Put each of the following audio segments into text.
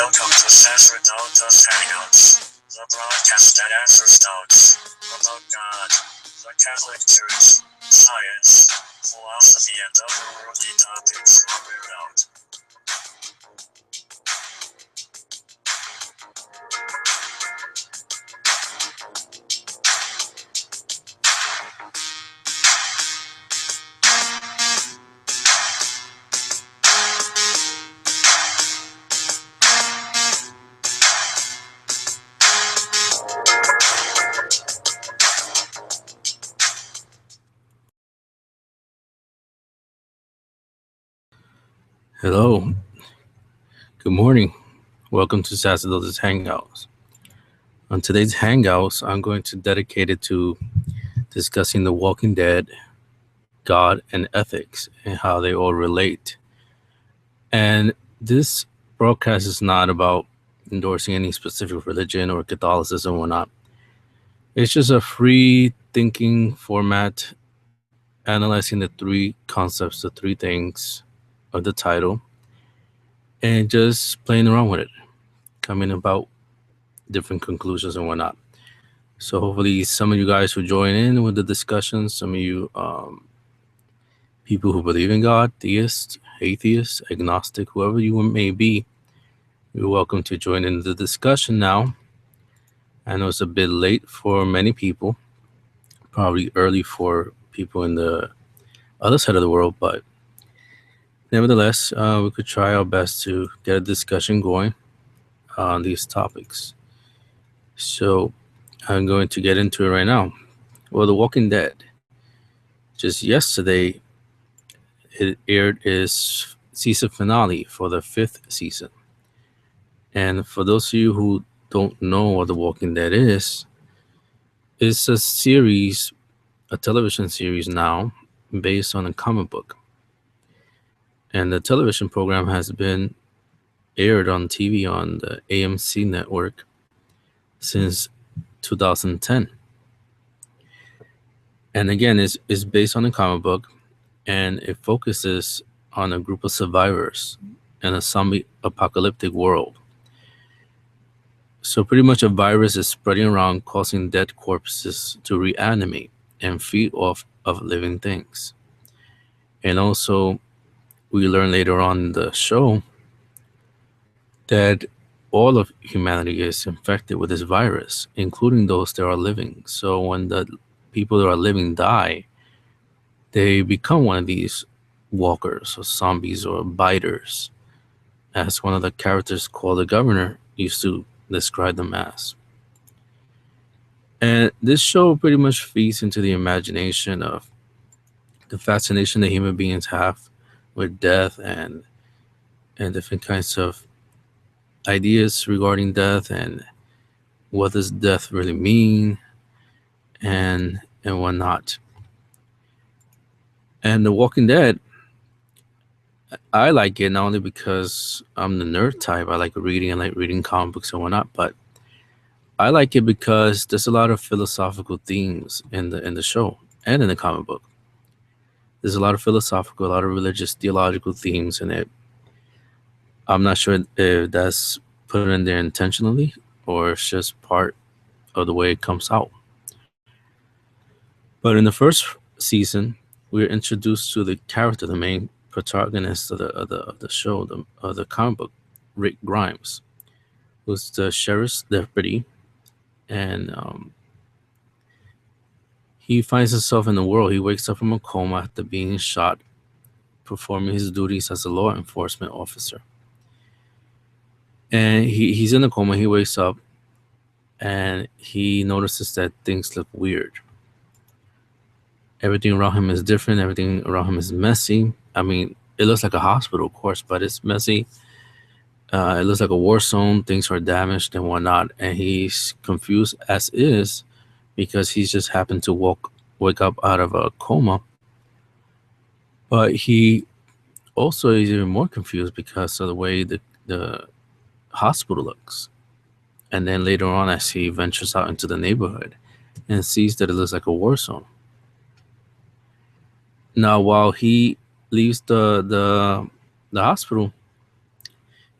Welcome to Sacerdotus Hangouts, the broadcast that answers doubts about God, the Catholic Church, science, philosophy, and other worldly topics figured out. Hello, good morning. Welcome to Sacerdotus Hangouts. On today's Hangouts, I'm going to dedicate it to discussing The Walking Dead, God, and ethics, and how they all relate. And this broadcast is not about endorsing any specific religion or Catholicism or not. It's just a free thinking format analyzing the three concepts, the three things of the title, and just playing around with it, coming about different conclusions and whatnot. So hopefully some of you guys will join in with the discussion. Some of you people who believe in God, theists, atheists, agnostic, whoever you may be, you're welcome to join in the discussion now. I know it's a bit late for many people, probably early for people in the other side of the world, but nevertheless, we could try our best to get a discussion going on these topics. So I'm going to get into it right now. Well, The Walking Dead. Just yesterday, it aired its season finale for the 5th season. And for those of you who don't know what The Walking Dead is, it's a series, a television series now, based on a comic book. And the television program has been aired on TV on the AMC network since 2010. And again, it's based on a comic book, and it focuses on a group of survivors in a zombie apocalyptic world. So pretty much a virus is spreading around, causing dead corpses to reanimate and feed off of living things. And also, we learn later on in the show that all of humanity is infected with this virus, including those that are living. So when the people that are living die, they become one of these walkers or zombies or biters, as one of the characters called the Governor used to describe them as. And this show pretty much feeds into the imagination of the fascination that human beings have with death and different kinds of ideas regarding death and what does death really mean and whatnot. And The Walking Dead, I like it not only because I'm the nerd type, I like reading comic books and whatnot, but I like it because there's a lot of philosophical themes in the show and in the comic book. There's a lot of philosophical, a lot of religious, theological themes in it. I'm not sure if that's put in there intentionally or it's just part of the way it comes out. But in the first season, we were introduced to the character, the main protagonist of the show, the comic book, Rick Grimes, who's the sheriff's deputy, and he finds himself in the world. He wakes up from a coma after being shot, performing his duties as a law enforcement officer. And he's in a coma. He wakes up, and he notices that things look weird. Everything around him is different. Everything around him is messy. I mean, it looks like a hospital, of course, but it's messy. It looks like a war zone. Things are damaged and whatnot. And he's confused as is because he's just happened to wake up out of a coma. But he also is even more confused because of the way the hospital looks. And then later on, as he ventures out into the neighborhood and sees that it looks like a war zone. Now, while he leaves the hospital,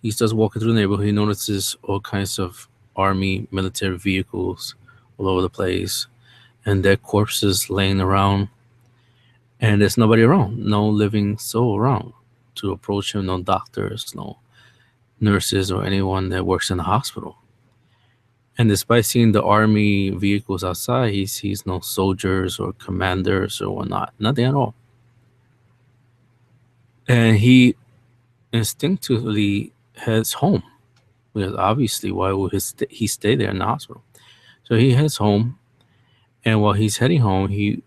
he starts walking through the neighborhood. He notices all kinds of army military vehicles all over the place, and dead corpses laying around, and there's nobody around, no living soul around to approach him, no doctors, no nurses, or anyone that works in the hospital. And despite seeing the army vehicles outside, he sees no soldiers or commanders or whatnot, nothing at all. And he instinctively heads home because obviously, why would he stay there in the hospital? So he heads home, and while he's heading home, he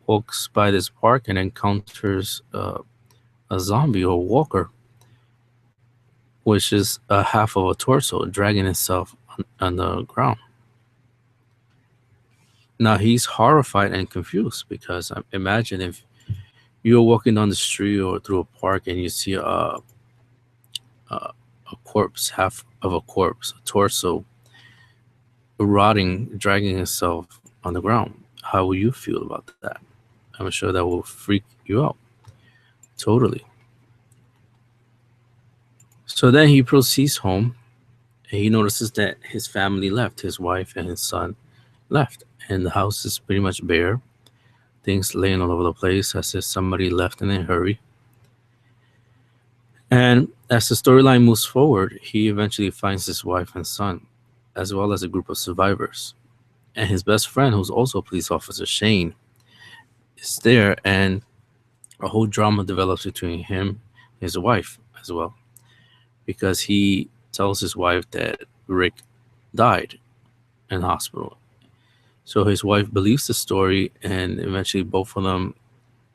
walks by this park and encounters a zombie or walker, which is a half of a torso dragging itself on the ground. Now he's horrified and confused because imagine if you're walking down the street or through a park and you see a corpse, half of a corpse, a torso, rotting, dragging itself on the ground. How will you feel about that? I'm sure that will freak you out. Totally. So then he proceeds home, and he notices that his family left, his wife and his son left, and the house is pretty much bare. Things laying all over the place as if somebody left in a hurry. And as the storyline moves forward, he eventually finds his wife and son, as well as a group of survivors. And his best friend, who's also a police officer, Shane, is there, and a whole drama develops between him and his wife as well, because he tells his wife that Rick died in the hospital. So his wife believes the story, and eventually both of them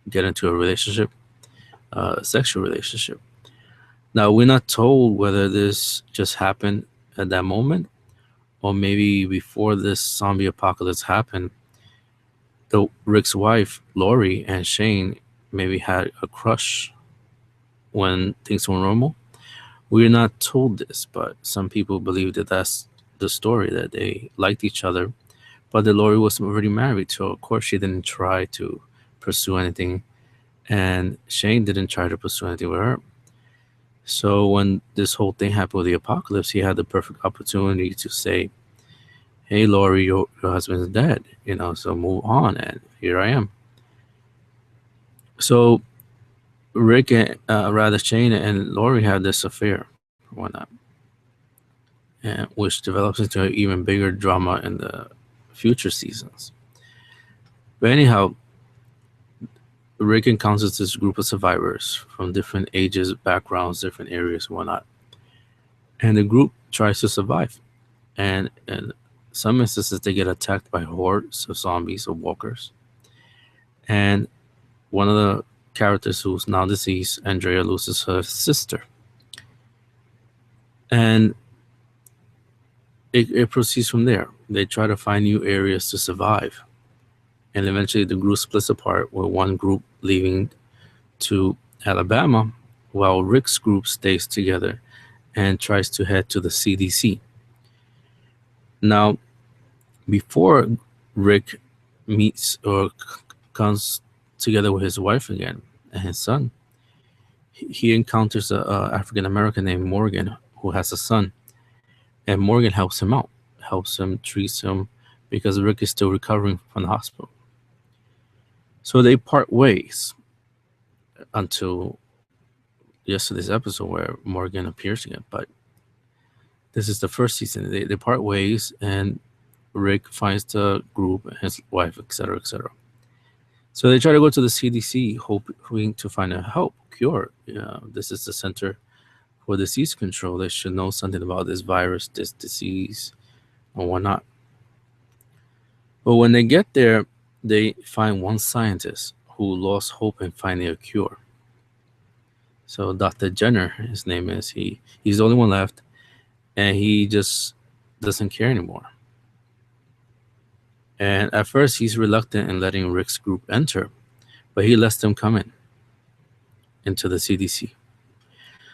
get into a relationship, a sexual relationship. Now, we're not told whether this just happened at that moment, or maybe before this zombie apocalypse happened, Rick's wife, Lori, and Shane maybe had a crush when things were normal. We're not told this, but some people believe that that's the story, that they liked each other, but that Lori was already married, so of course she didn't try to pursue anything, and Shane didn't try to pursue anything with her. So when this whole thing happened with the apocalypse, he had the perfect opportunity to say, "Hey, Lori, your husband's dead, so move on, and here I am." So Rick and rather Shane and Lori had this affair, whatnot, and which develops into an even bigger drama in the future seasons. But anyhow, Rick encounters this group of survivors from different ages, backgrounds, different areas, whatnot, and the group tries to survive. And in some instances, they get attacked by hordes of zombies or walkers. And one of the characters, who's now deceased, Andrea, loses her sister. And it proceeds from there. They try to find new areas to survive. And eventually the group splits apart, with one group leaving to Alabama, while Rick's group stays together and tries to head to the CDC. Now, before Rick meets or comes together with his wife again and his son, he encounters an African American named Morgan who has a son, and Morgan helps him out, helps him, treats him, because Rick is still recovering from the hospital. So they part ways until yesterday's episode where Morgan appears again. But this is the first season. They part ways, and Rick finds the group, his wife, etc., etc. So they try to go to the CDC, hoping to find a help, cure. This is the Center for Disease Control. They should know something about this virus, this disease, or whatnot. But when they get there, they find one scientist who lost hope in finding a cure. So Dr. Jenner, his name is, he's the only one left, and he just doesn't care anymore. And at first, he's reluctant in letting Rick's group enter, but he lets them come into the CDC.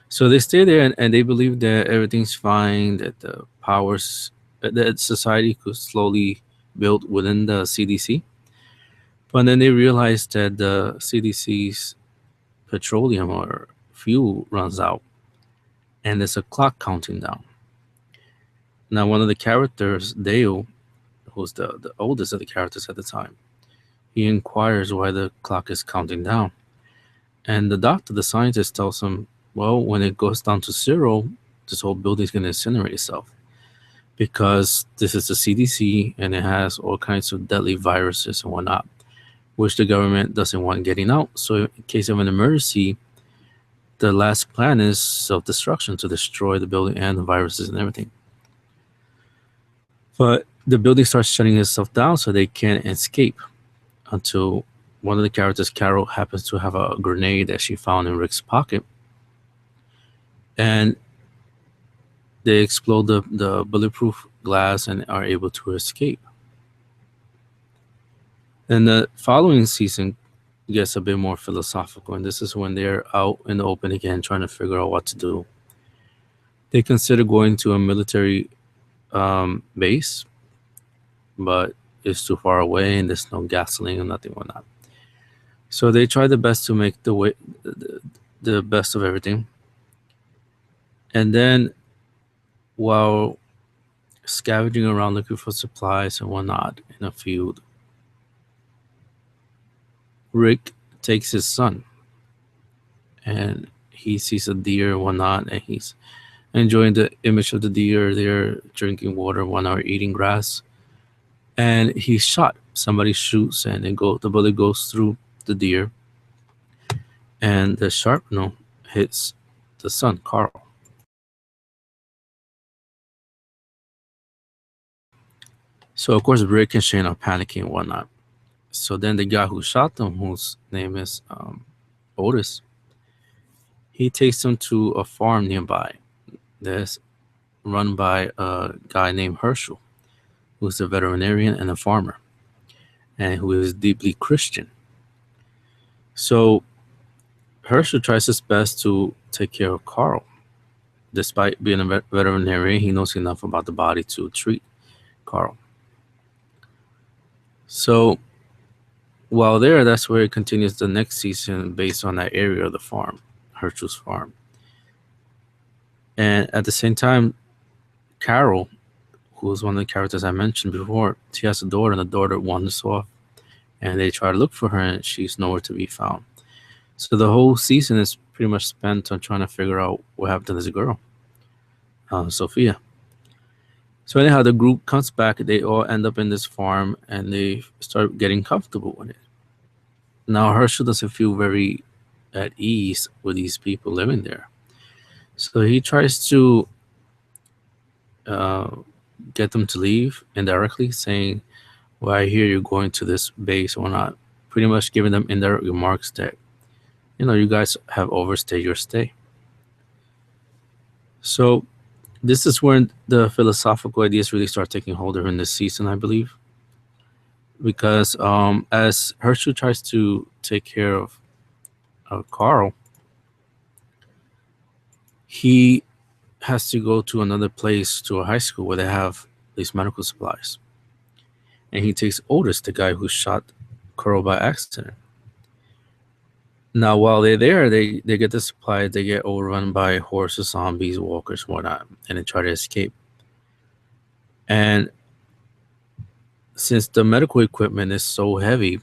So they stay there, and they believe that everything's fine, that the powers, that society could slowly build within the CDC. But then they realize that the CDC's petroleum or fuel runs out, and there's a clock counting down. Now, one of the characters, Dale, who's the oldest of the characters at the time, he inquires why the clock is counting down. And the doctor, the scientist, tells him, well, when it goes down to zero, this whole building's going to incinerate itself because this is the CDC and it has all kinds of deadly viruses and whatnot, which the government doesn't want getting out. So, in case of an emergency, the last plan is self-destruction to destroy the building and the viruses and everything. But the building starts shutting itself down so they can't escape until one of the characters, Carol, happens to have a grenade that she found in Rick's pocket. And they explode the bulletproof glass and are able to escape. And the following season gets a bit more philosophical, and this is when they're out in the open again trying to figure out what to do. They consider going to a military base, but it's too far away and there's no gasoline and nothing whatnot. So they try the best to make the best of everything. And then while scavenging around looking for supplies and whatnot in a field, Rick takes his son and he sees a deer and whatnot, and he's enjoying the image of the deer there, drinking water, one hour eating grass. And he's shot. Somebody shoots and the bullet goes through the deer, and the shrapnel hits the son, Carl. So of course Rick and Shane are panicking and whatnot. So then the guy who shot them, whose name is Otis, he takes them to a farm nearby that's run by a guy named Herschel, who's a veterinarian and a farmer, and who is deeply Christian. So Herschel tries his best to take care of Carl. Despite being a veterinarian, he knows enough about the body to treat Carl. So while there, that's where it continues the next season based on that area of the farm, Herschel's farm. And at the same time, Carol, who is one of the characters I mentioned before, she has a daughter, and the daughter wanders off, and they try to look for her, and she's nowhere to be found. So the whole season is pretty much spent on trying to figure out what happened to this girl, Sophia. So anyhow, the group comes back. They all end up in this farm, and they start getting comfortable with it. Now Herschel doesn't feel very at ease with these people living there, so he tries to get them to leave indirectly, saying, well, I hear you're going to this base or not, pretty much giving them indirect remarks that, you guys have overstayed your stay. So this is when the philosophical ideas really start taking hold during this season, I believe, because as Herschel tries to take care of Carl, he has to go to another place, to a high school where they have these medical supplies. And he takes Otis, the guy who shot Carl by accident. Now, while they're there, they get the supplies, they get overrun by horses, zombies, walkers, whatnot, and they try to escape. And since the medical equipment is so heavy,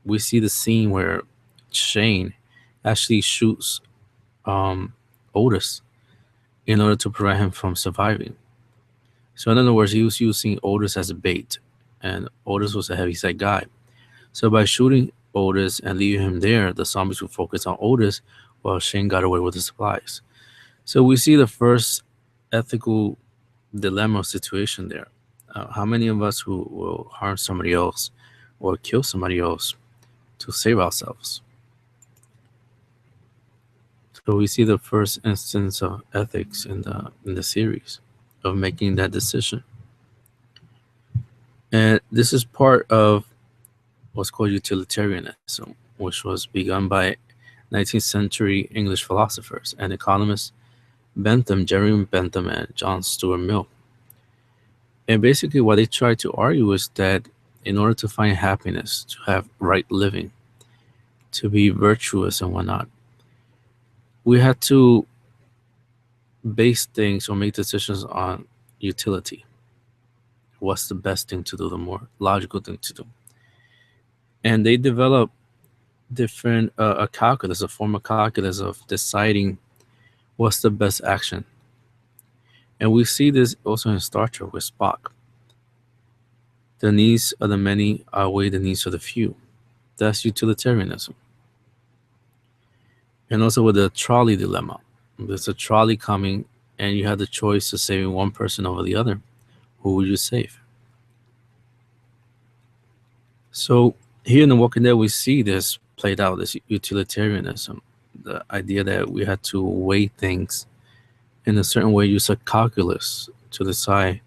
we see the scene where Shane actually shoots Otis in order to prevent him from surviving. So in other words, he was using Otis as a bait, and Otis was a heavyset guy. So by shooting Otis and leaving him there, the zombies would focus on Otis while Shane got away with the supplies. So we see the first ethical dilemma situation there. How many of us who will harm somebody else or kill somebody else to save ourselves? So we see the first instance of ethics in the series of making that decision. And this is part of what's called utilitarianism, which was begun by 19th century English philosophers and economists Jeremy Bentham, and John Stuart Mill. And basically what they try to argue is that in order to find happiness, to have right living, to be virtuous and whatnot, we had to base things or make decisions on utility. What's the best thing to do, the more logical thing to do. And they develop different a calculus, a form of calculus of deciding what's the best action. And we see this also in Star Trek with Spock. The needs of the many outweigh the needs of the few. That's utilitarianism. And also with the trolley dilemma. There's a trolley coming, and you have the choice of saving one person over the other. Who would you save? So here in The Walking Dead, we see this played out, this utilitarianism, the idea that we had to weigh things in a certain way, use a calculus to decide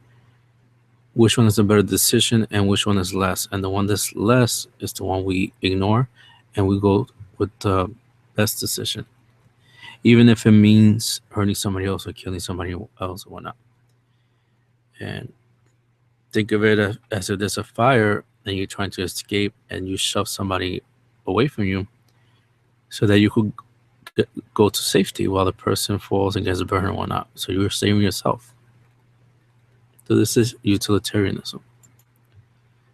which one is a better decision and which one is less. And the one that's less is the one we ignore, and we go with the best decision, even if it means hurting somebody else or killing somebody else or whatnot. And think of it as if there's a fire and you're trying to escape and you shove somebody away from you so that you could go to safety while the person falls and gets burned or whatnot. So you're saving yourself. So this is utilitarianism.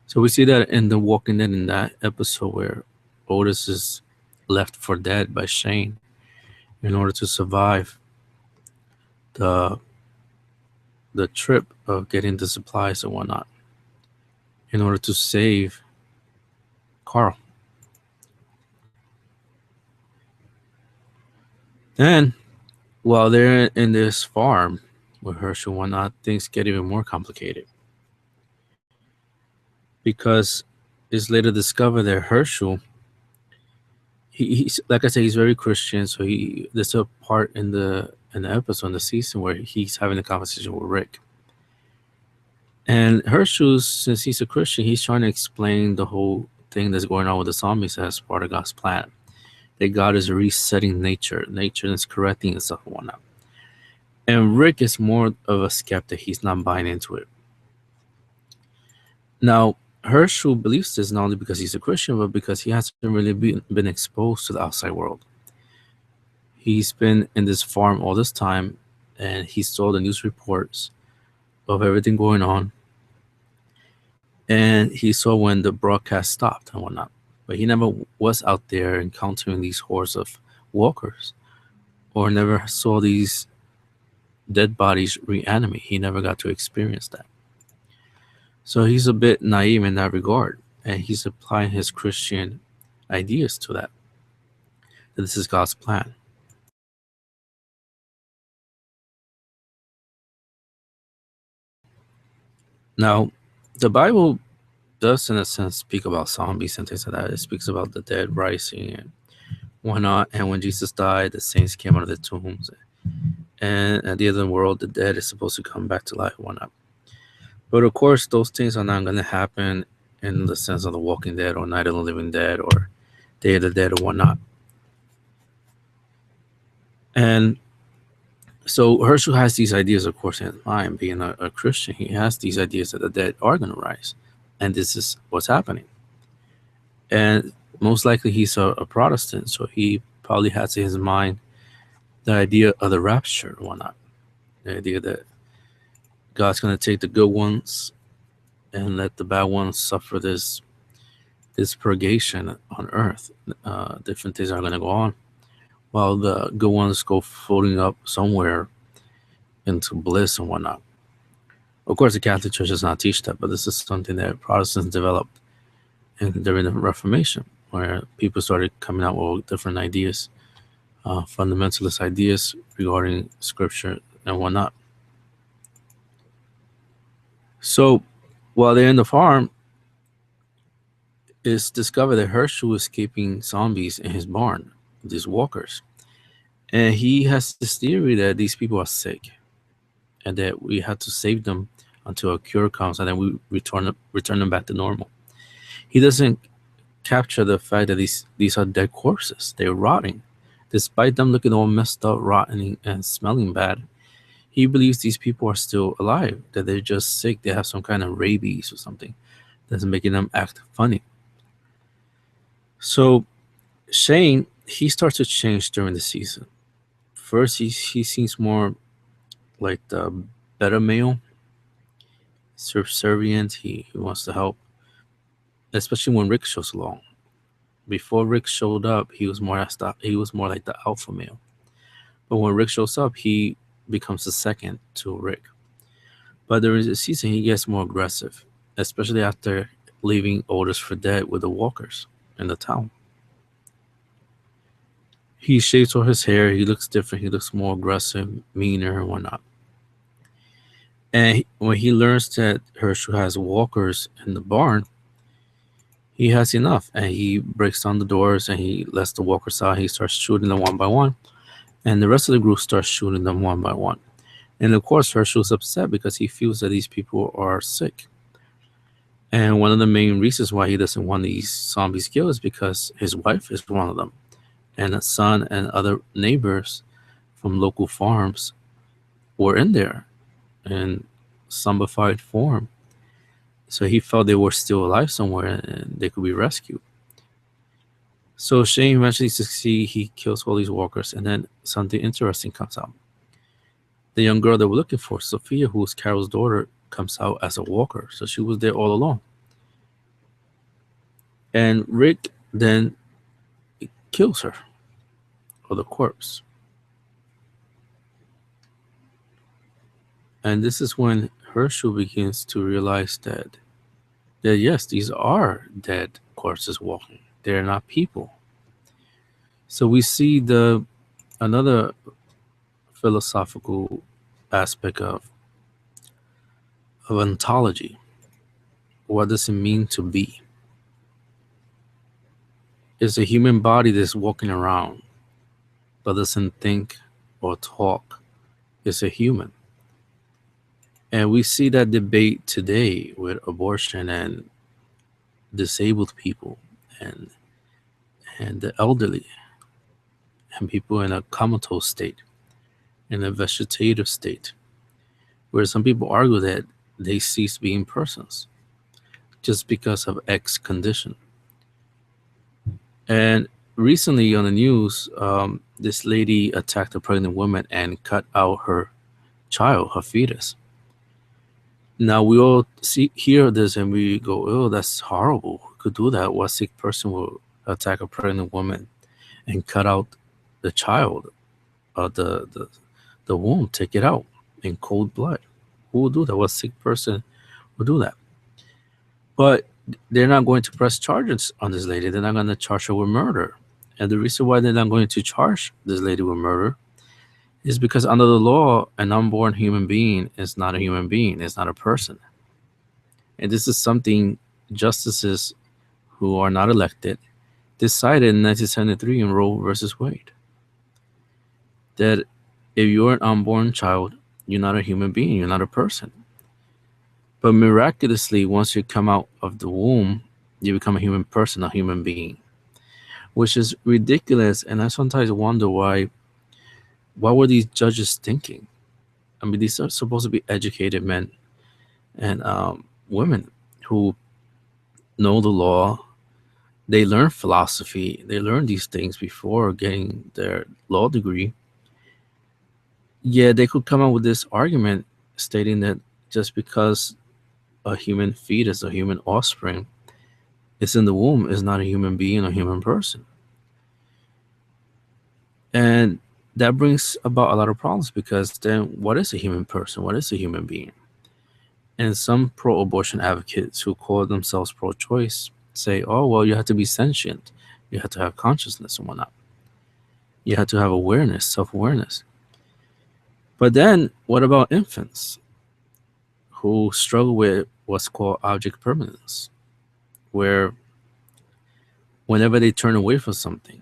So we see that in The Walking Dead, in that episode where Otis is left for dead by Shane in order to survive the trip of getting the supplies and whatnot, in order to save Carl. Then, while they're in this farm with Herschel and whatnot, things get even more complicated. Because it's later discovered that Herschel, he's like I said, he's very Christian. So there's a part in the episode, in the season, where he's having a conversation with Rick. And Herschel, since he's a Christian, he's trying to explain the whole thing that's going on with the zombies as part of God's plan. That God is resetting nature is correcting itself and whatnot. And Rick is more of a skeptic. He's not buying into it. Now, Herschel believes this not only because he's a Christian, but because he hasn't really been exposed to the outside world. He's been in this farm all this time, and he saw the news reports of everything going on. And he saw when the broadcast stopped and whatnot. But he never was out there encountering these hordes of walkers, or never saw these dead bodies reanimate. He never got to experience that. So he's a bit naive in that regard, and he's applying his Christian ideas to that. That this is God's plan. Now, the Bible does, in a sense, speak about zombies and things like that. It speaks about the dead rising and whatnot. And when Jesus died, the saints came out of the tombs. And at the end of the world, the dead is supposed to come back to life and whatnot. But of course, those things are not going to happen in the sense of The Walking Dead or Night of the Living Dead or Day of the Dead or whatnot. And so Herschel has these ideas, of course, in his mind. Being a Christian, he has these ideas that the dead are going to rise. And this is what's happening. And most likely he's a Protestant, so he probably has in his mind the idea of the rapture and whatnot. The idea that God's going to take the good ones and let the bad ones suffer this purgation on earth. Different things are going to go on, while the good ones go floating up somewhere into bliss and whatnot. Of course, the Catholic Church does not teach that, but this is something that Protestants developed during the Reformation, where people started coming out with different ideas, fundamentalist ideas regarding Scripture and whatnot. So while they're in the farm, it's discovered that Herschel is keeping zombies in his barn, these walkers. And he has this theory that these people are sick and that we have to save them until a cure comes, and then we return them back to normal. He doesn't capture the fact that these are dead corpses. They're rotting. Despite them looking all messed up, rotting, and smelling bad, he believes these people are still alive, that they're just sick. They have some kind of rabies or something that's making them act funny. So Shane, he starts to change during the season. First, he seems more like the better male, subservient. He wants to help, especially when Rick shows along. Before Rick showed up, he was more like the alpha male. But when Rick shows up, he becomes the second to Rick. But there is a season he gets more aggressive, especially after leaving orders for dead with the walkers in the town. He shaves all his hair. He looks different. He looks more aggressive, meaner, and whatnot. And when he learns that Herschel has walkers in the barn, he has enough, and he breaks down the doors and he lets the walkers out. He starts shooting them one by one, and the rest of the group starts shooting them one by one. And of course, Herschel's upset because he feels that these people are sick. And one of the main reasons why he doesn't want these zombies killed is because his wife is one of them, and a son and other neighbors from local farms were in there in zombified form. So he felt they were still alive somewhere and they could be rescued. So Shane eventually succeeds. He kills all these walkers, and then something interesting comes out. The young girl that we're looking for, Sophia, who's Carol's daughter, comes out as a walker. So she was there all along. And Rick then kills her, or the corpse. And this is when Herschel begins to realize that yes, these are dead corpses walking. They're not people. So we see the another philosophical aspect of ontology. What does it mean to be? It's a human body that's walking around but doesn't think or talk. It's a human. And we see that debate today with abortion and disabled people and the elderly and people in a comatose state, in a vegetative state, where some people argue that they cease being persons just because of X condition. And recently on the news, this lady attacked a pregnant woman and cut out her child, her fetus. Now we all hear this and we go, "Oh, that's horrible. Who could do that? What sick person will attack a pregnant woman and cut out the child, the womb, take it out in cold blood? Who will do that? What sick person will do that?" But they're not going to press charges on this lady. They're not going to charge her with murder. And the reason why they're not going to charge this lady with murder is because under the law, an unborn human being is not a human being, it's not a person. And this is something justices who are not elected decided in 1973 in Roe versus Wade. That if you're an unborn child, you're not a human being, you're not a person. But miraculously, once you come out of the womb, you become a human person, a human being, which is ridiculous. And I sometimes wonder what were these judges thinking? I mean, these are supposed to be educated men and women who know the law. They learn philosophy. They learn these things before getting their law degree. Yeah, they could come up with this argument stating that just because a human fetus, a human offspring, is in the womb is not a human being, a human person. And that brings about a lot of problems because then what is a human person? What is a human being? And some pro-abortion advocates who call themselves pro-choice say, oh, well, you have to be sentient. You have to have consciousness and whatnot. You have to have awareness, self-awareness. But then what about infants who struggle with what's called object permanence, where whenever they turn away from something,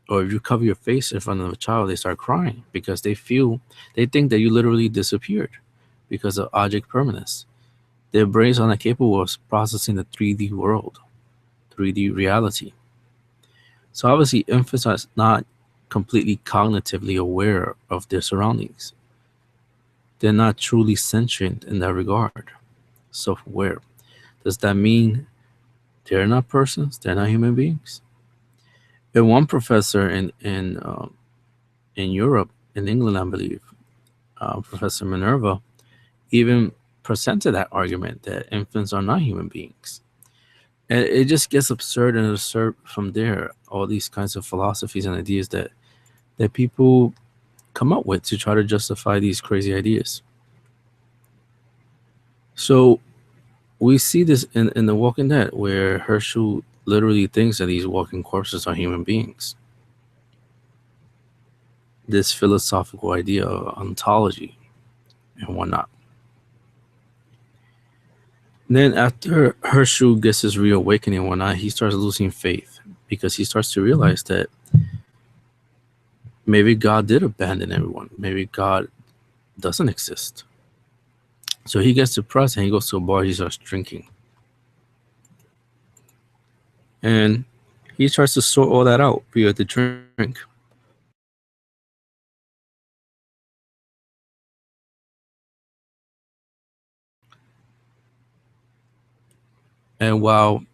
or if you cover your face in front of a child, they start crying because they think that you literally disappeared because of object permanence. Their brains are not capable of processing the 3D world, 3D reality. So obviously infants are not completely cognitively aware of their surroundings. They're not truly sentient in that regard, self-aware. Does that mean they're not persons? They're not human beings? And one professor in Europe, in England, I believe, Professor Minerva, even presented that argument that infants are not human beings. And it just gets absurd and absurd from there. All these kinds of philosophies and ideas that people come up with to try to justify these crazy ideas. So we see this in The Walking Dead, where Herschel literally thinks that these walking corpses are human beings. This philosophical idea of ontology and whatnot. Then after Herschel gets his reawakening and whatnot, he starts losing faith because he starts to realize that maybe God did abandon everyone. Maybe God doesn't exist. So he gets depressed and he goes to a bar. He starts drinking. And he tries to sort all that out via the drink. And while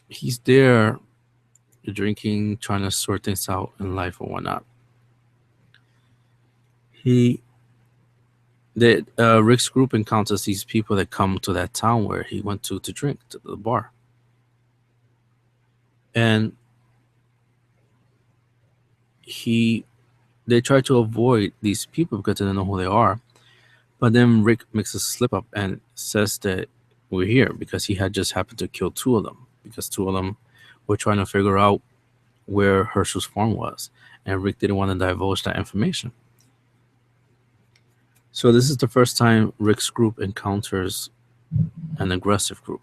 he's there drinking, trying to sort things out in life or whatnot, Rick's group encounters these people that come to that town where he went to drink, to the bar. And they try to avoid these people because they don't know who they are. But then Rick makes a slip up and says that we're here because he had just happened to kill two of them, because two of them were trying to figure out where Herschel's farm was, and Rick didn't want to divulge that information. So this is the first time Rick's group encounters an aggressive group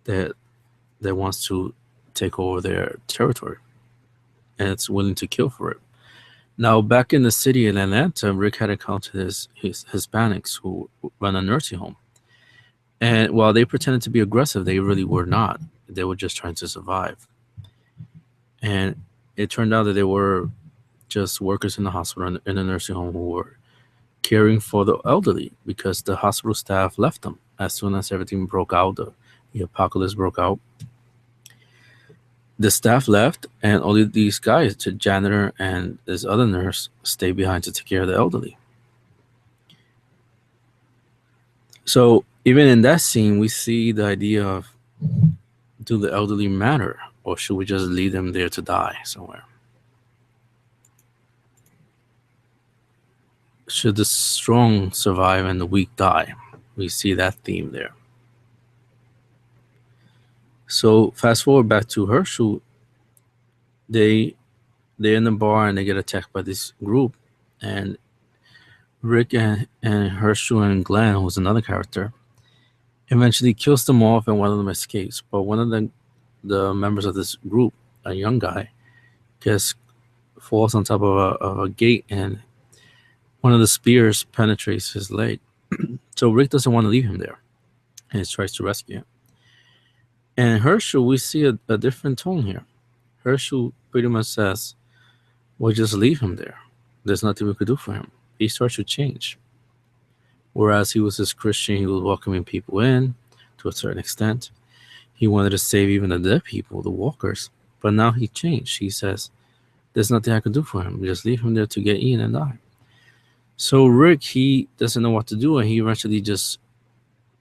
that wants to take over their territory, and it's willing to kill for it. Now, back in the city in Atlanta, Rick had encountered his Hispanics who run a nursing home. And while they pretended to be aggressive, they really were not. They were just trying to survive. And it turned out that they were just workers in the hospital, in the nursing home, who were caring for the elderly because the hospital staff left them as soon as everything broke out, the apocalypse broke out. The staff left, and only these guys, the janitor and this other nurse, stayed behind to take care of the elderly. So even in that scene, we see the idea of, do the elderly matter, or should we just leave them there to die somewhere? Should the strong survive and the weak die? We see that theme there. So fast forward back to Herschel. They're in the bar and they get attacked by this group, and Rick and Herschel and Glenn, who's another character, eventually kills them off, and one of them escapes. But one of the members of this group, a young guy, falls on top of a gate, and one of the spears penetrates his leg. So Rick doesn't want to leave him there, and he tries to rescue him. And Herschel, we see a different tone here. Herschel pretty much says, "We'll just leave him there. There's nothing we could do for him." He starts to change. Whereas he was this Christian, he was welcoming people in to a certain extent. He wanted to save even the dead people, the walkers. But now he changed. He says, "There's nothing I can do for him. Just leave him there to get eaten and die." So Rick, he doesn't know what to do, and he eventually just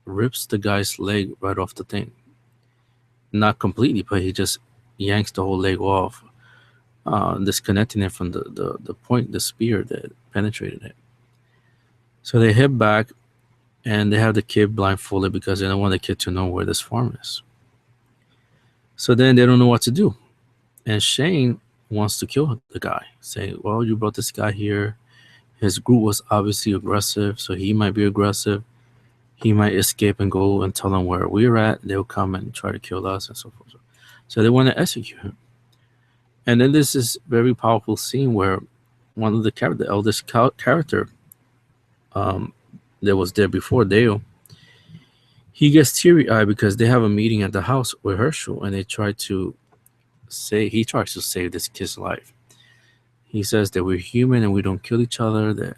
rips the guy's leg right off the thing. Not completely, but he just yanks the whole leg off, disconnecting it from the point, the spear that penetrated it. So they head back, and they have the kid blindfolded because they don't want the kid to know where this farm is. So then they don't know what to do. And Shane wants to kill the guy, saying, "Well, you brought this guy here. His group was obviously aggressive, so he might be aggressive. He might escape and go and tell them where we're at. They'll come and try to kill us and so forth." So they want to execute him. And then there's this very powerful scene where one of the eldest character that was there before, Dale, he gets teary-eyed because they have a meeting at the house with Herschel, and he tries to save this kid's life. He says that we're human and we don't kill each other,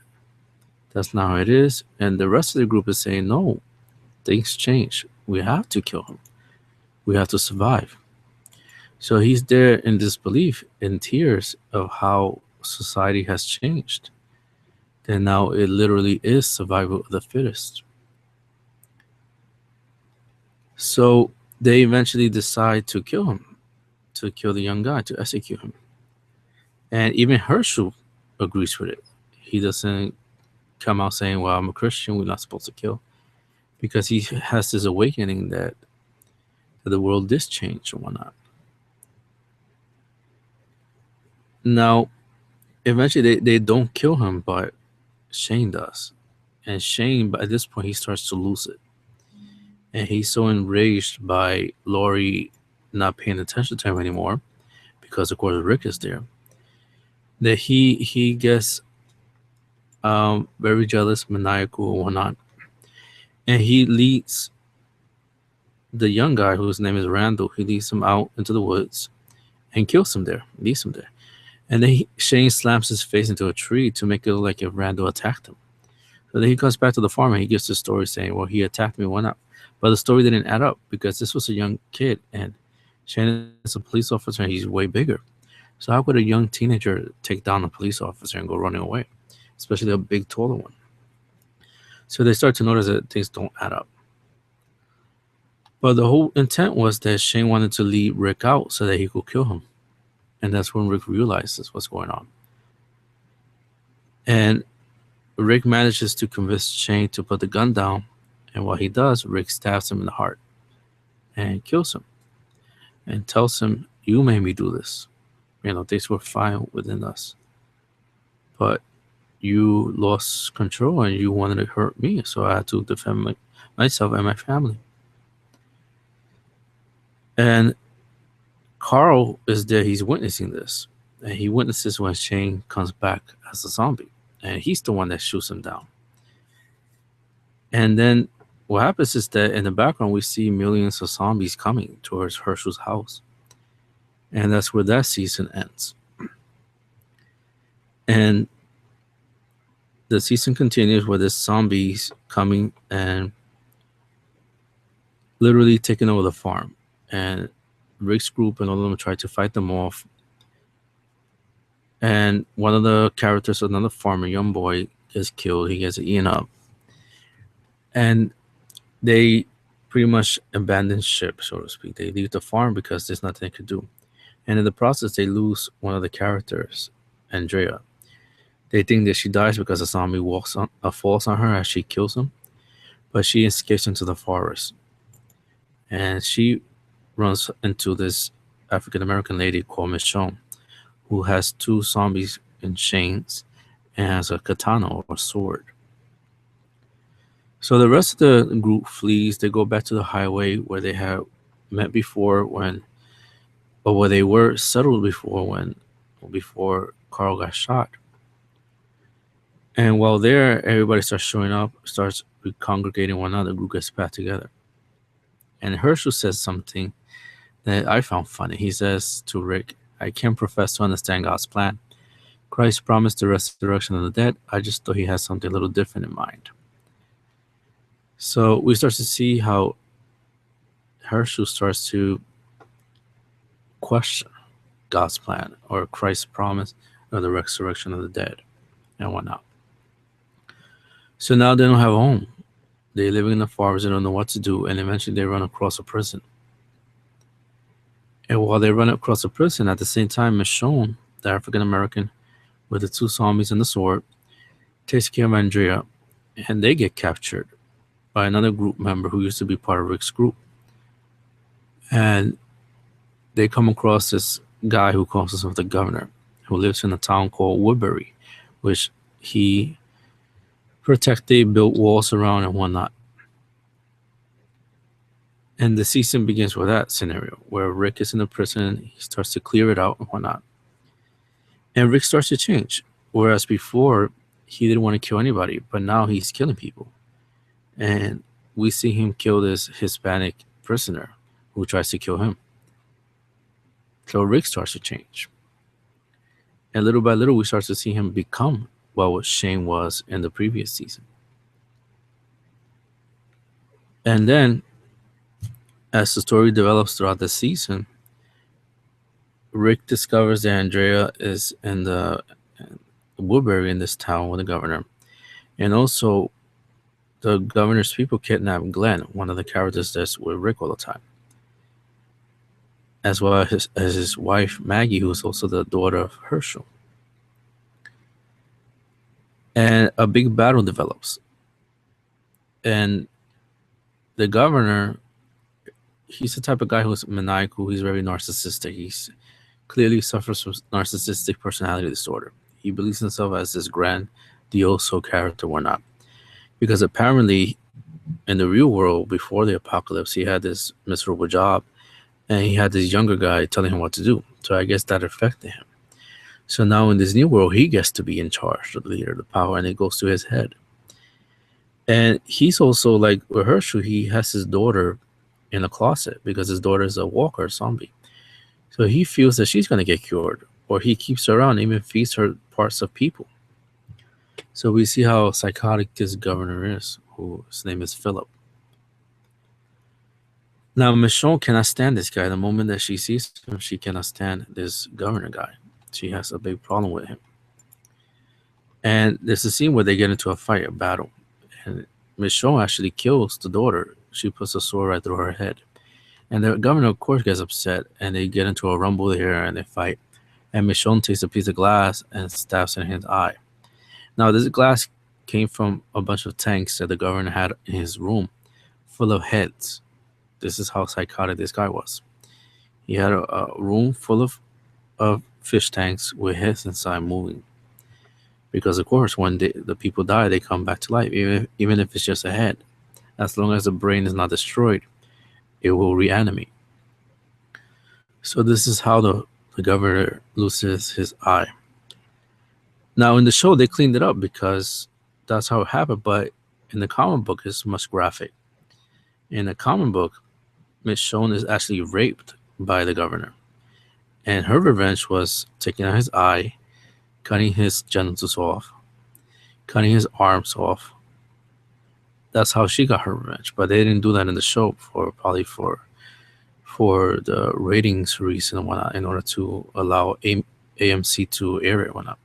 that's not how it is. And the rest of the group is saying, no, things change. We have to kill him. We have to survive. So he's there in disbelief, in tears of how society has changed. then now it literally is survival of the fittest. So they eventually decide to kill him, to kill the young guy, to execute him. And even Herschel agrees with it. He doesn't come out saying, well, I'm a Christian, we're not supposed to kill. Because he has this awakening that the world is changed and whatnot. Now, eventually they don't kill him, but Shane does. And Shane, by this point, he starts to lose it. And he's so enraged by Laurie not paying attention to him anymore, because of course Rick is there, that he gets very jealous, maniacal, and whatnot. And he leads the young guy, whose name is Randall, he leads him out into the woods and kills him there, leaves him there. And then Shane slams his face into a tree to make it look like if Randall attacked him. So then he comes back to the farm and he gives the story saying, well, he attacked me, why not? But the story didn't add up because this was a young kid and Shane is a police officer and he's way bigger. So how could a young teenager take down a police officer and go running away, especially a big, taller one? So they start to notice that things don't add up. But the whole intent was that Shane wanted to lead Rick out so that he could kill him. And that's when Rick realizes what's going on. And Rick manages to convince Shane to put the gun down. And while he does, Rick stabs him in the heart and kills him and tells him, you made me do this. Things were fine within us. But you lost control and you wanted to hurt me. So I had to defend myself and my family. And Carl is there. He's witnessing this. And he witnesses when Shane comes back as a zombie. And he's the one that shoots him down. And then what happens is that in the background, we see millions of zombies coming towards Herschel's house. And that's where that season ends. And the season continues with the zombies coming and literally taking over the farm. And Rick's group and all of them try to fight them off. And one of the characters, another farmer, young boy, gets killed. He gets eaten up. And they pretty much abandon ship, so to speak. They leave the farm because there's nothing they could do. And in the process, they lose one of the characters, Andrea. They think that she dies because a zombie falls on her as she kills him. But she escapes into the forest. And she runs into this African-American lady called Michonne, who has two zombies in chains and has a katana or a sword. So the rest of the group flees. They go back to the highway where they had met before where they were settled before Carl got shot. And while there, everybody starts showing up, starts congregating one another, the group gets back together. And Herschel says something that I found funny. He says to Rick, I can't profess to understand God's plan. Christ promised the resurrection of the dead. I just thought he had something a little different in mind. So we start to see how Herschel starts to question God's plan or Christ's promise of the resurrection of the dead and whatnot. So now they don't have a home. They're living in the forest, they don't know what to do, and eventually they run across a prison. And while they run across a prison, at the same time, Michonne, the African-American with the two zombies and the sword, takes care of Andrea, and they get captured by another group member who used to be part of Rick's group. And they come across this guy who calls himself the governor, who lives in a town called Woodbury, which he protected, built walls around and whatnot. And the season begins with that scenario where Rick is in the prison, he starts to clear it out and whatnot. And Rick starts to change. Whereas before, he didn't want to kill anybody, but now he's killing people. And we see him kill this Hispanic prisoner who tries to kill him. So Rick starts to change. And little by little, we start to see him become what Shane was in the previous season. And then, as the story develops throughout the season, Rick discovers that Andrea is in the Woodbury, in this town with the governor, And also, the governor's people kidnapped Glenn, one of the characters that's with Rick all the time, as well as his wife Maggie, who's also the daughter of Herschel. And a big battle develops. And the governor, he's the type of guy who's maniacal. He's very narcissistic. He's clearly suffers from narcissistic personality disorder. He believes himself as this grandioso character or not. Because apparently, in the real world, before the apocalypse, he had this miserable job and he had this younger guy telling him what to do. So I guess that affected him. So now in this new world, he gets to be in charge, the leader, the power, and it goes to his head. And he's also like with Herschel, he has his daughter in a closet because his daughter is a walker zombie. So he feels that she's going to get cured, or he keeps her around, even feeds her parts of people. So we see how psychotic this governor is, whose name is Philip. Now, Michonne cannot stand this guy. The moment that she sees him, she cannot stand this governor guy. She has a big problem with him. And there's a scene where they get into a fight, a battle. And Michonne actually kills the daughter. She puts a sword right through her head. And the governor, of course, gets upset. And they get into a rumble here and they fight. And Michonne takes a piece of glass and stabs in his eye. Now, this glass came from a bunch of tanks that the governor had in his room full of heads. This is how psychotic this guy was. He had a room full of fish tanks with heads inside moving. Because, of course, when the people die, they come back to life, even if it's just a head. As long as the brain is not destroyed, it will reanimate. So this is how the governor loses his eye. Now, in the show, they cleaned it up because that's how it happened. But in the comic book, it's much graphic. In the comic book, Michonne is actually raped by the governor. And her revenge was taking out his eye, cutting his genitals off, cutting his arms off. That's how she got her revenge. But they didn't do that in the show probably for the ratings reason and whatnot, in order to allow AMC to air it and whatnot.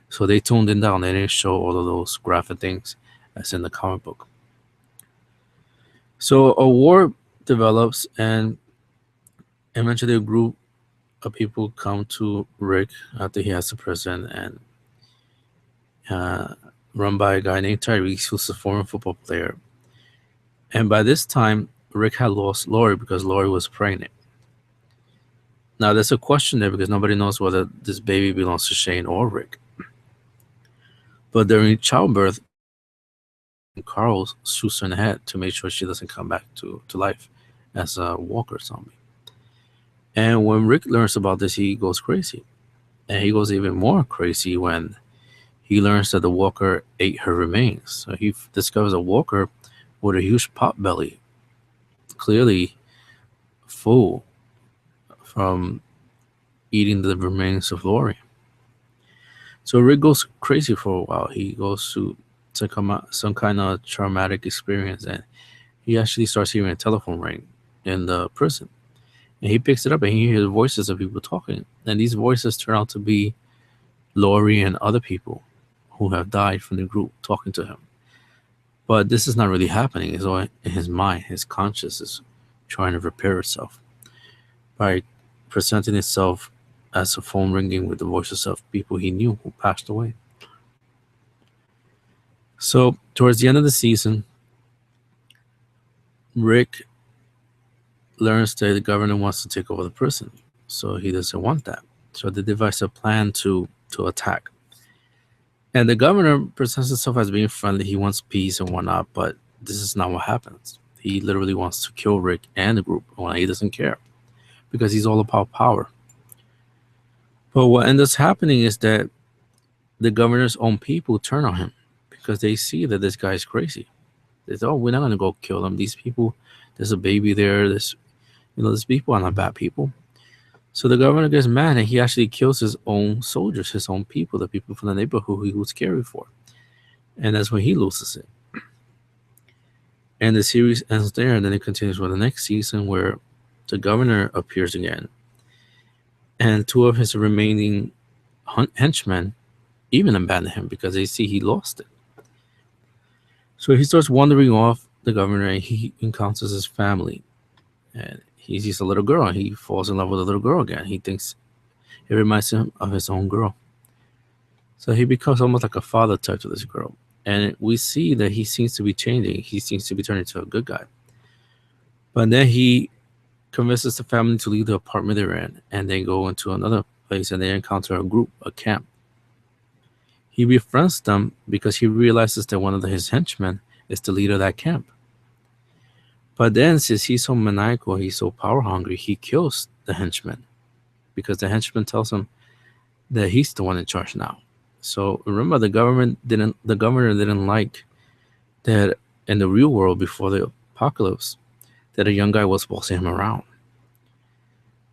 So they toned it down. They didn't show all of those graphic things as in the comic book. So a war develops, and eventually a group of people come to Rick after he has the prison, and run by a guy named Tyrese, who's a former football player. And by this time, Rick had lost Lori because Lori was pregnant. Now, there's a question there because nobody knows whether this baby belongs to Shane or Rick. But during childbirth, Carl shoots her in the head to make sure she doesn't come back to life as a walker zombie. And when Rick learns about this, he goes crazy. And he goes even more crazy when he learns that the walker ate her remains. So he discovers a walker with a huge pot belly, clearly full from eating the remains of Lori. So Rick goes crazy for a while. He goes to come out some kind of traumatic experience, and he actually starts hearing a telephone ring in the prison. And he picks it up and he hears voices of people talking. And these voices turn out to be Lori and other people who have died from the group talking to him. But this is not really happening. It's all in his mind. His conscience is trying to repair itself by presenting itself as a phone ringing with the voices of people he knew who passed away. So towards the end of the season, Rick learns that the governor wants to take over the prison. So he doesn't want that. So they devise a plan to attack. And the governor presents himself as being friendly. He wants peace and whatnot, but this is not what happens. He literally wants to kill Rick and the group. Well, he doesn't care because he's all about power. But what ends up happening is that the governor's own people turn on him because they see that this guy is crazy. They say, "Oh, we're not going to go kill them. These people, there's a baby there. These people are not bad people." So the governor gets mad and he actually kills his own soldiers, his own people, the people from the neighborhood he was caring for. And that's when he loses it. And the series ends there, and then it continues with the next season where the governor appears again. And two of his remaining henchmen even abandon him because they see he lost it. So he starts wandering off the governor, and he encounters his family. And he sees a little girl, and he falls in love with a little girl again. He thinks it reminds him of his own girl. So he becomes almost like a father type to this girl. And we see that he seems to be changing. He seems to be turning into a good guy. But then he convinces the family to leave the apartment they're in, and they go into another place, and they encounter a group, a camp. He befriends them because he realizes that one of his henchmen is the leader of that camp. But then, since he's so maniacal, he's so power hungry, he kills the henchman because the henchman tells him that he's the one in charge now. So remember, the governor didn't like that in the real world before the apocalypse that a young guy was bossing him around.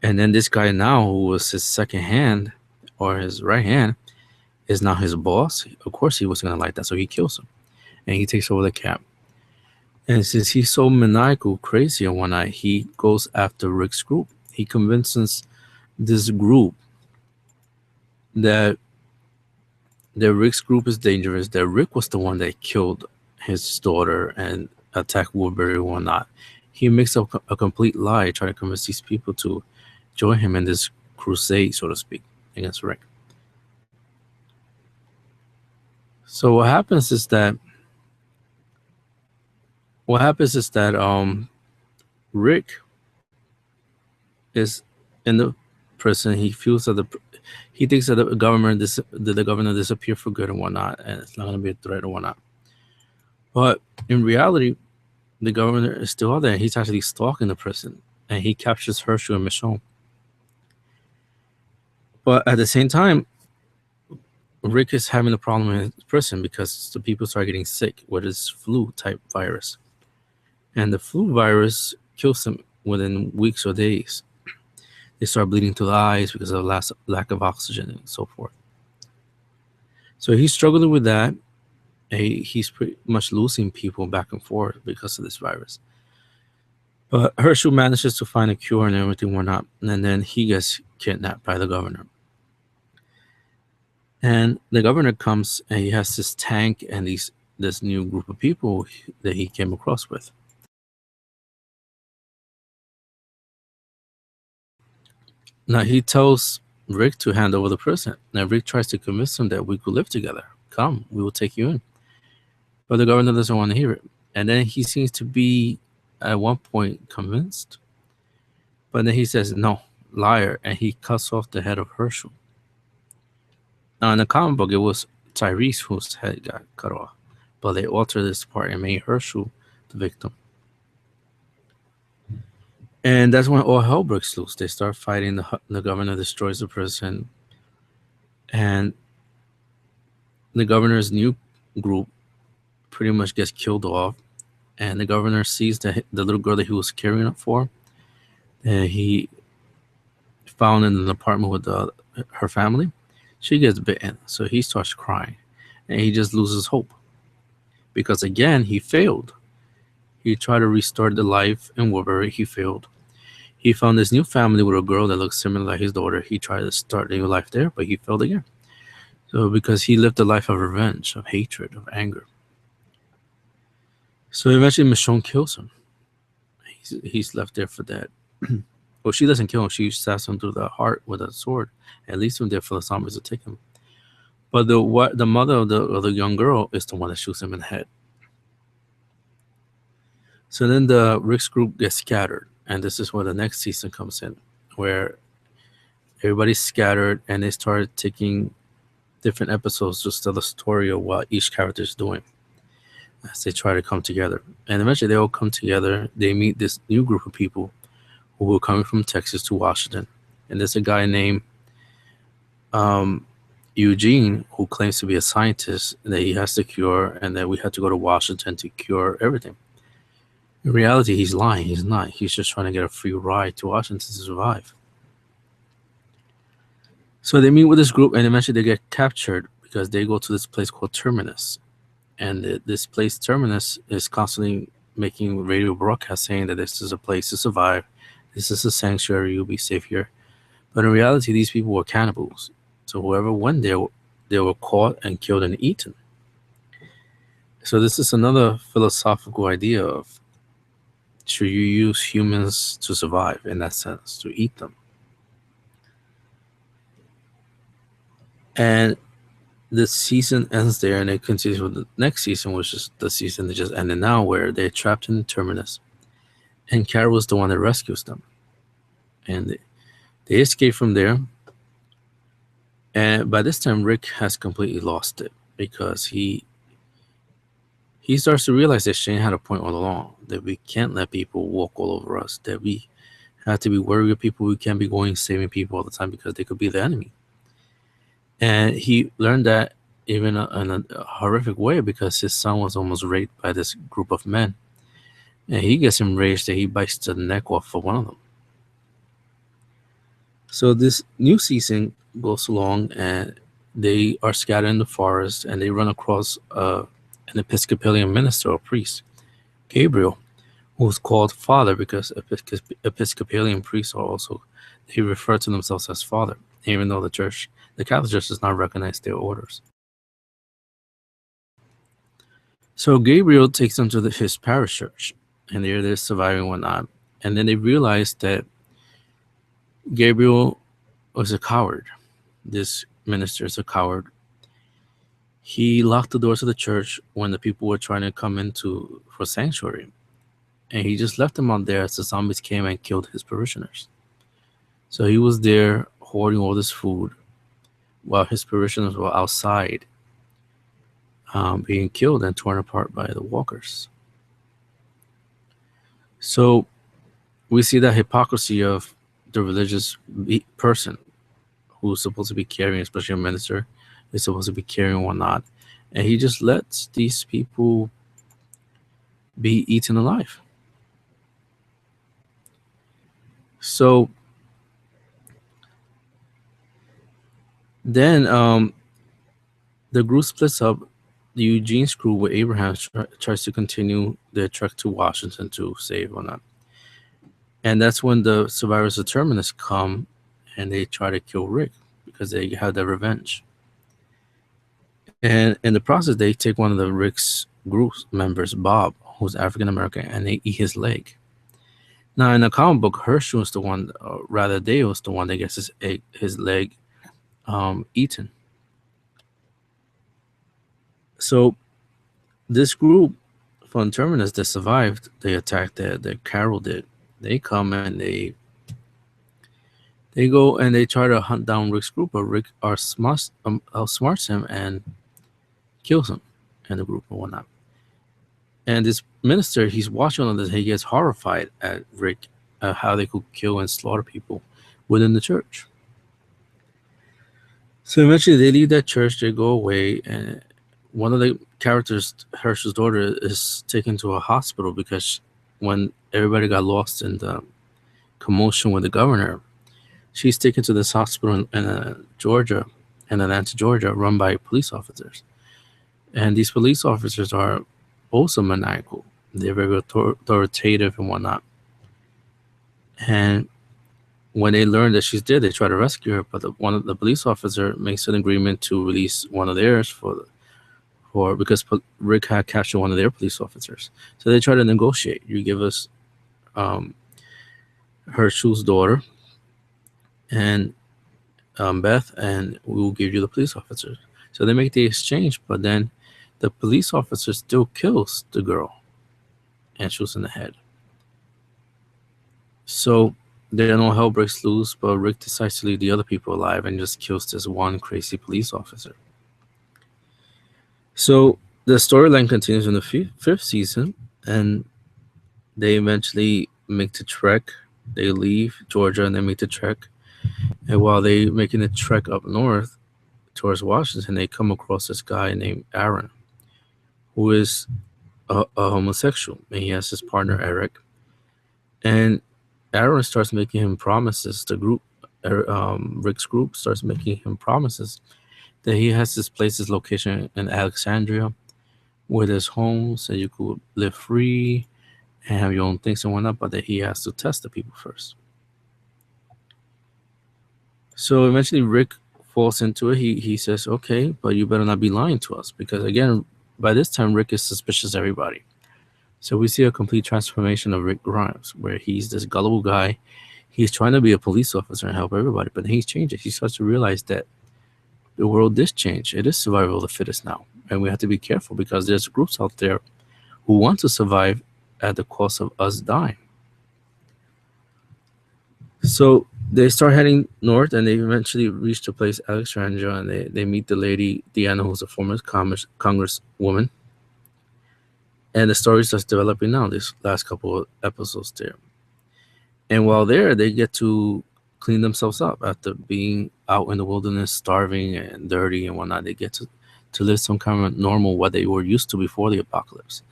And then this guy now, who was his second hand or his right hand, is now his boss. Of course, he wasn't gonna like that, so he kills him, and he takes over the camp. And since he's so maniacal, crazy and whatnot, he goes after Rick's group. He convinces this group that Rick's group is dangerous, that Rick was the one that killed his daughter and attacked Woodbury and whatnot. He makes up a complete lie, trying to convince these people to join him in this crusade, so to speak, against Rick. So what happens is that Rick is in the prison. He feels that he thinks that the governor disappeared for good and whatnot, and it's not going to be a threat or whatnot. But in reality, the governor is still out there. He's actually stalking the prison, and he captures Herschel and Michonne. But at the same time, Rick is having a problem in prison because the people start getting sick with this flu type virus. And the flu virus kills them within weeks or days. They start bleeding through the eyes because of lack of oxygen and so forth. So he's struggling with that. He's pretty much losing people back and forth because of this virus. But Herschel manages to find a cure and everything whatnot, and then he gets kidnapped by the governor. And the governor comes, and he has this tank and this new group of people that he came across with. Now he tells Rick to hand over the prison. Now Rick tries to convince him that we could live together. Come, we will take you in. But the governor doesn't want to hear it. And then he seems to be, at one point, convinced. But then he says, no, liar. And he cuts off the head of Herschel. Now in the comic book, it was Tyrese whose head got cut off. But they altered this part and made Herschel the victim. And that's when all hell breaks loose. They start fighting. The governor destroys the prison. And the governor's new group pretty much gets killed off. And the governor sees the little girl that he was caring up for. And he found in an apartment with her family. She gets bitten. So he starts crying. And he just loses hope. Because again, he failed. He tried to restart the life in Woodbury. He failed. He found this new family with a girl that looks similar like his daughter. He tried to start a new life there, but he failed again. So because he lived a life of revenge, of hatred, of anger. So eventually Michonne kills him. He's left there for dead. Well, she doesn't kill him. She stabs him through the heart with a sword and leaves him there for the zombies to take him. But the mother of the young girl is the one that shoots him in the head. So then the Rick's group gets scattered, and this is where the next season comes in, where everybody's scattered and they start taking different episodes to tell the story of what each character is doing as they try to come together. And eventually they all come together. They meet this new group of people who were coming from Texas to Washington. And there's a guy named Eugene who claims to be a scientist that he has to cure, and that we have to go to Washington to cure everything. In reality, he's lying. He's not. He's just trying to get a free ride to Washington to survive. So they meet with this group, and eventually they get captured because they go to this place called Terminus. And this place, Terminus, is constantly making radio broadcasts saying that this is a place to survive. This is a sanctuary. You'll be safe here. But in reality, these people were cannibals. So whoever went there, they were caught and killed and eaten. So this is another philosophical idea of, should you use humans to survive, in that sense, to eat them? And the season ends there, and it continues with the next season, which is the season that just ended now, where they're trapped in the terminus, and Carol is the one that rescues them, and they escape from there. And by this time, Rick has completely lost it, because he starts to realize that Shane had a point all along, that we can't let people walk all over us, that we have to be worried of people. We can't be going saving people all the time, because they could be the enemy. And he learned that even in a horrific way, because his son was almost raped by this group of men. And he gets enraged that he bites the neck off of one of them. So this new season goes along, and they are scattered in the forest, and they run across an Episcopalian minister or priest, Gabriel, who's called Father, because Episcopalian priests are also, they refer to themselves as Father, even though the Catholic Church does not recognize their orders. So Gabriel takes them to his parish church, and they're surviving and whatnot. And then they realize that Gabriel was a coward. This minister is a coward. He locked the doors of the church when the people were trying to come into for sanctuary, and he just left them out there as the zombies came and killed his parishioners. So he was there hoarding all this food while his parishioners were outside, being killed and torn apart by the walkers. So we see that hypocrisy of the religious person who's supposed to be caring, especially a minister, is supposed to be caring and whatnot. And he just lets these people be eaten alive. So then the group splits up. The Eugene's crew with Abraham tries to continue their trek to Washington to save or not. And that's when the survivors of Terminus come, and they try to kill Rick because they have their revenge. And in the process, they take one of the Rick's group members, Bob, who's African American, and they eat his leg. Now, in the comic book, Herschel is the one, rather Dale is the one that gets his leg eaten. So this group from Terminus that survived the attack that Carol did, they come and they go and they try to hunt down Rick's group, but Rick outsmarts him and kills him and the group and whatnot. And this minister, he's watching all this, he gets horrified at Rick, how they could kill and slaughter people within the church. So eventually they leave that church, they go away, and one of the characters, Herschel's daughter, is taken to a hospital because when everybody got lost in the commotion with the governor, she's taken to this hospital in Georgia, in Atlanta, Georgia, run by police officers. And these police officers are also maniacal. They're very authoritative and whatnot. And when they learn that she's dead, they try to rescue her, but one of the police officer makes an agreement to release one of theirs for because Rick had captured one of their police officers. So they try to negotiate. You give us Herschel's daughter and Beth, and we will give you the police officer. So they make the exchange, but then the police officer still kills the girl and shoots in the head. So then all hell breaks loose, but Rick decides to leave the other people alive and just kills this one crazy police officer. So the storyline continues in the fifth season, and they eventually make the trek. They leave Georgia and they make the trek. And while they're making the trek up north towards Washington, they come across this guy named Aaron, who is a homosexual, and he has his partner Eric. And Aaron starts making him promises. The group, Rick's group, starts making him promises that he has this place, this location in Alexandria, where there's homes and you could live free and have your own things and whatnot, but that he has to test the people first. So eventually Rick falls into it. He says, okay, but you better not be lying to us, because again, by this time, Rick is suspicious of everybody. So we see a complete transformation of Rick Grimes, where he's this gullible guy. He's trying to be a police officer and help everybody, but then he's changed. He starts to realize that the world is changed. It is survival of the fittest now, and we have to be careful because there's groups out there who want to survive at the cost of us dying. So they start heading north, and they eventually reach the place Alexandria, and they meet the lady Deanna, who's a former congresswoman. And the story starts developing now. This last couple of episodes there, and while there, they get to clean themselves up after being out in the wilderness, starving and dirty and whatnot. They get to live some kind of normal what they were used to before the apocalypse.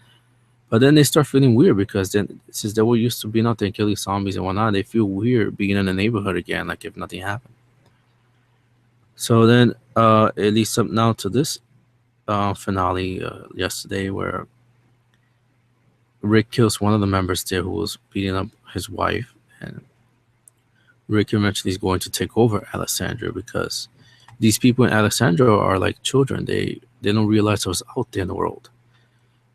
But then they start feeling weird because then, since they were used to being out there and killing zombies and whatnot, they feel weird being in the neighborhood again, like if nothing happened. So then it leads up now to this finale yesterday, where Rick kills one of the members there who was beating up his wife, and Rick eventually is going to take over Alexandria because these people in Alexandria are like children. They don't realize what's out there in the world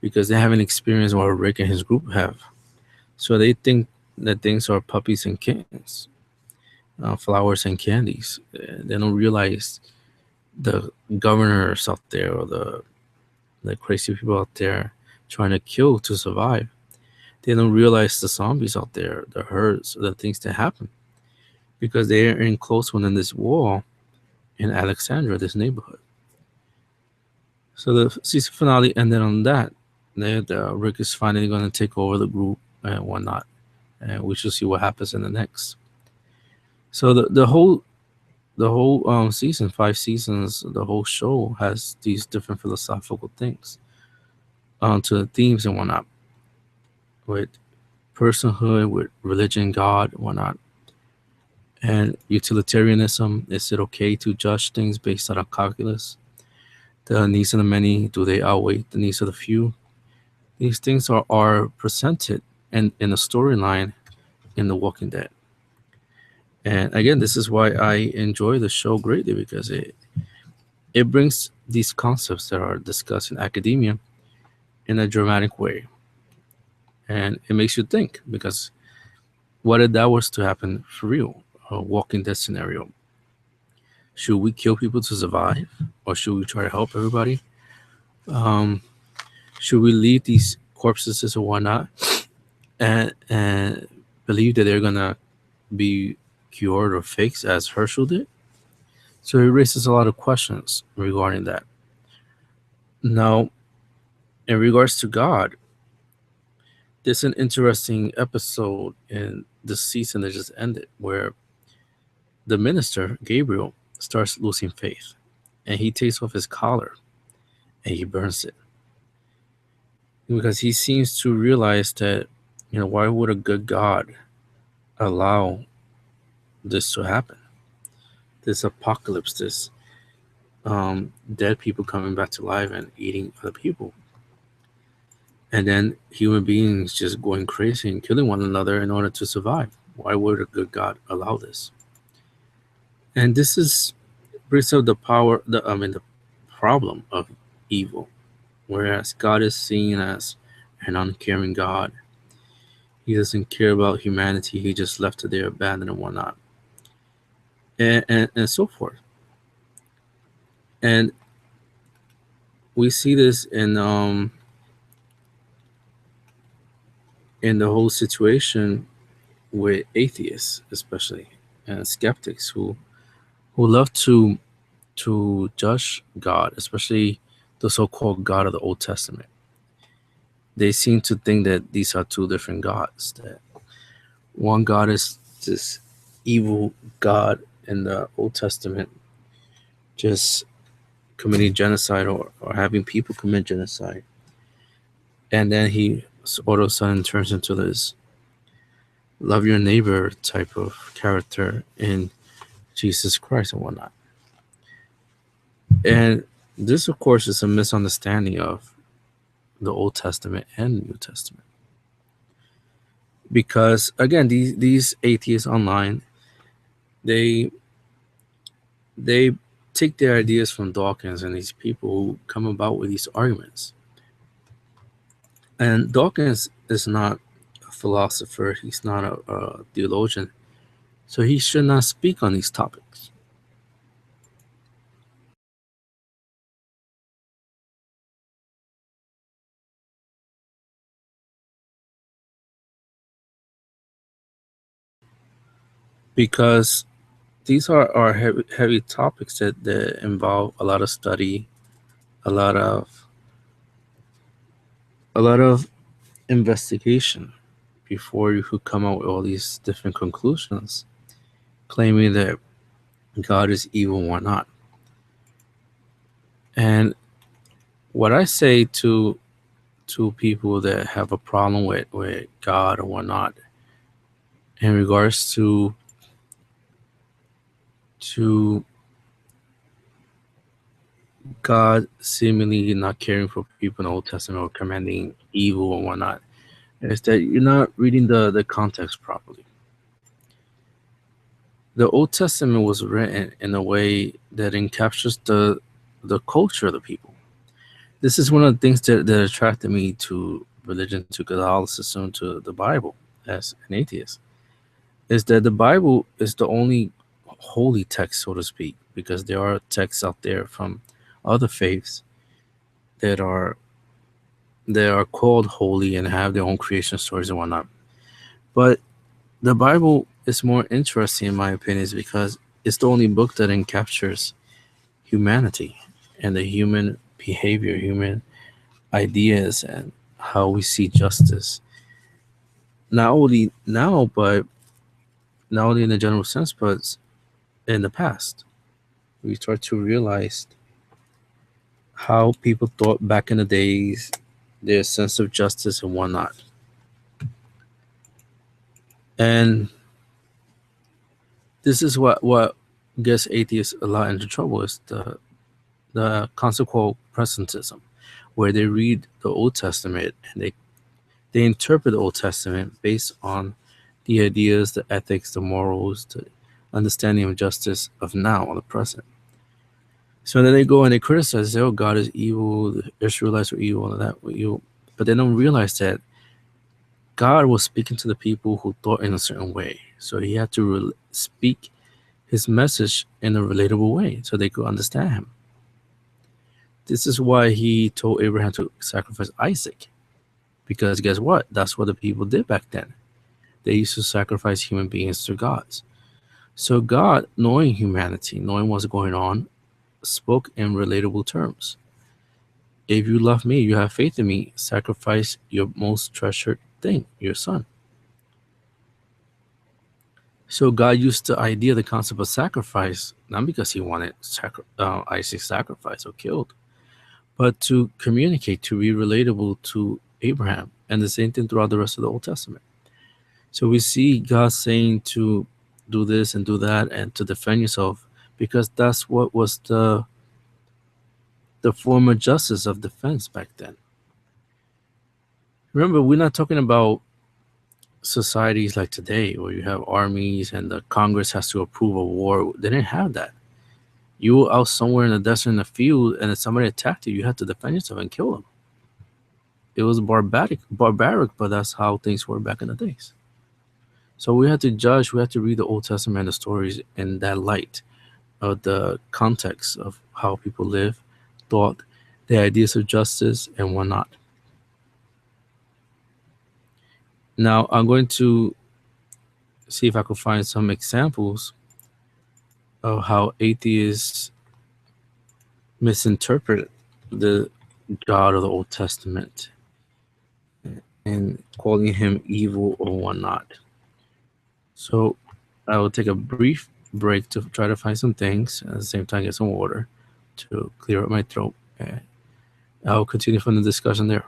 because they haven't experienced what Rick and his group have. So they think that things are puppies and kittens, flowers and candies. They don't realize the governors out there or the crazy people out there trying to kill to survive. They don't realize the zombies out there, the herds, the things that happen because they are enclosed within this wall in Alexandria, this neighborhood. So the season finale ended on that. Rick is finally going to take over the group and whatnot, and we shall see what happens in the next. So the whole season, 5 seasons, the whole show has these different philosophical things, to the themes and whatnot, with personhood, with religion, God, whatnot, and utilitarianism. Is it okay to judge things based on a calculus? The needs of the many, do they outweigh the needs of the few? These things are presented in a storyline in The Walking Dead. And again, this is why I enjoy the show greatly, because it brings these concepts that are discussed in academia in a dramatic way. And it makes you think, because what if that was to happen for real? A Walking Dead scenario. Should we kill people to survive, or should we try to help everybody? Um, should we leave these corpses or whatnot and believe that they're gonna be cured or fixed as Herschel did? So it raises a lot of questions regarding that. Now, in regards to God, there's an interesting episode in the season that just ended where the minister, Gabriel, starts losing faith, and he takes off his collar and he burns it because he seems to realize that, why would a good God allow this to happen? This apocalypse, this dead people coming back to life and eating other people, and then human beings just going crazy and killing one another in order to survive. Why would a good God allow this? And this is brings up the power, the problem of evil. Whereas God is seen as an uncaring God, He doesn't care about humanity. He just left it there abandoned and whatnot, and so forth. And we see this in the whole situation with atheists, especially, and skeptics who love to judge God, especially the so-called God of the Old Testament. They seem to think that these are two different gods. That one God is this evil God in the Old Testament, just committing genocide or having people commit genocide, and then he all of a sudden turns into this love your neighbor type of character in Jesus Christ and whatnot. And this, of course, is a misunderstanding of the Old Testament and New Testament. Because again, these atheists online, they take their ideas from Dawkins and these people who come about with these arguments. And Dawkins is not a philosopher, he's not a theologian, so he should not speak on these topics. Because these are heavy topics that involve a lot of study, a lot of a lot of investigation before you could come out with all these different conclusions, claiming that God is evil or not. And what I say to people that have a problem with God or whatnot, in regards to God seemingly not caring for people in the Old Testament or commanding evil and whatnot, is that you're not reading the context properly. The Old Testament was written in a way that encaptures the culture of the people. This is one of the things that attracted me to religion, to Catholicism, to the Bible as an atheist, is that the Bible is the only holy text, so to speak, because there are texts out there from other faiths that are called holy and have their own creation stories and whatnot. But the Bible is more interesting, in my opinion, is because it's the only book that encaptures humanity and the human behavior, human ideas, and how we see justice. Not only now, but not only in the general sense, but in the past. We start to realize how people thought back in the days, their sense of justice and whatnot. And this is what gets atheists a lot into trouble, is the concept called presentism, where they read the Old Testament and they interpret the Old Testament based on the ideas, the ethics, the morals, the understanding of justice of now, or the present. So then they go and they criticize, oh, God is evil, the Israelites were evil, and that were evil. But they don't realize that God was speaking to the people who thought in a certain way. So he had to speak his message in a relatable way so they could understand him. This is why he told Abraham to sacrifice Isaac. Because guess what? That's what the people did back then. They used to sacrifice human beings to gods. So God, knowing humanity, knowing what's going on, spoke in relatable terms. If you love me, you have faith in me, sacrifice your most treasured thing, your son. So God used the idea, the concept of sacrifice, not because he wanted Isaac sacrificed or killed, but to communicate, to be relatable to Abraham. And the same thing throughout the rest of the Old Testament. So we see God saying to do this and do that and to defend yourself, because that's what was the form of justice of defense back then. Remember, we're not talking about societies like today where you have armies and the Congress has to approve a war. They didn't have that. You were out somewhere in the desert in the field, and if somebody attacked you, you had to defend yourself and kill them. It was barbaric, but that's how things were back in the days. So we had to judge, we had to read the Old Testament and the stories in that light of the context of how people live, thought, the ideas of justice, and whatnot. Now, I'm going to see if I could find some examples of how atheists misinterpret the God of the Old Testament and calling him evil or whatnot. So I will take a brief break to try to find some things, at the same time get some water to clear up my throat, and I'll continue from the discussion there.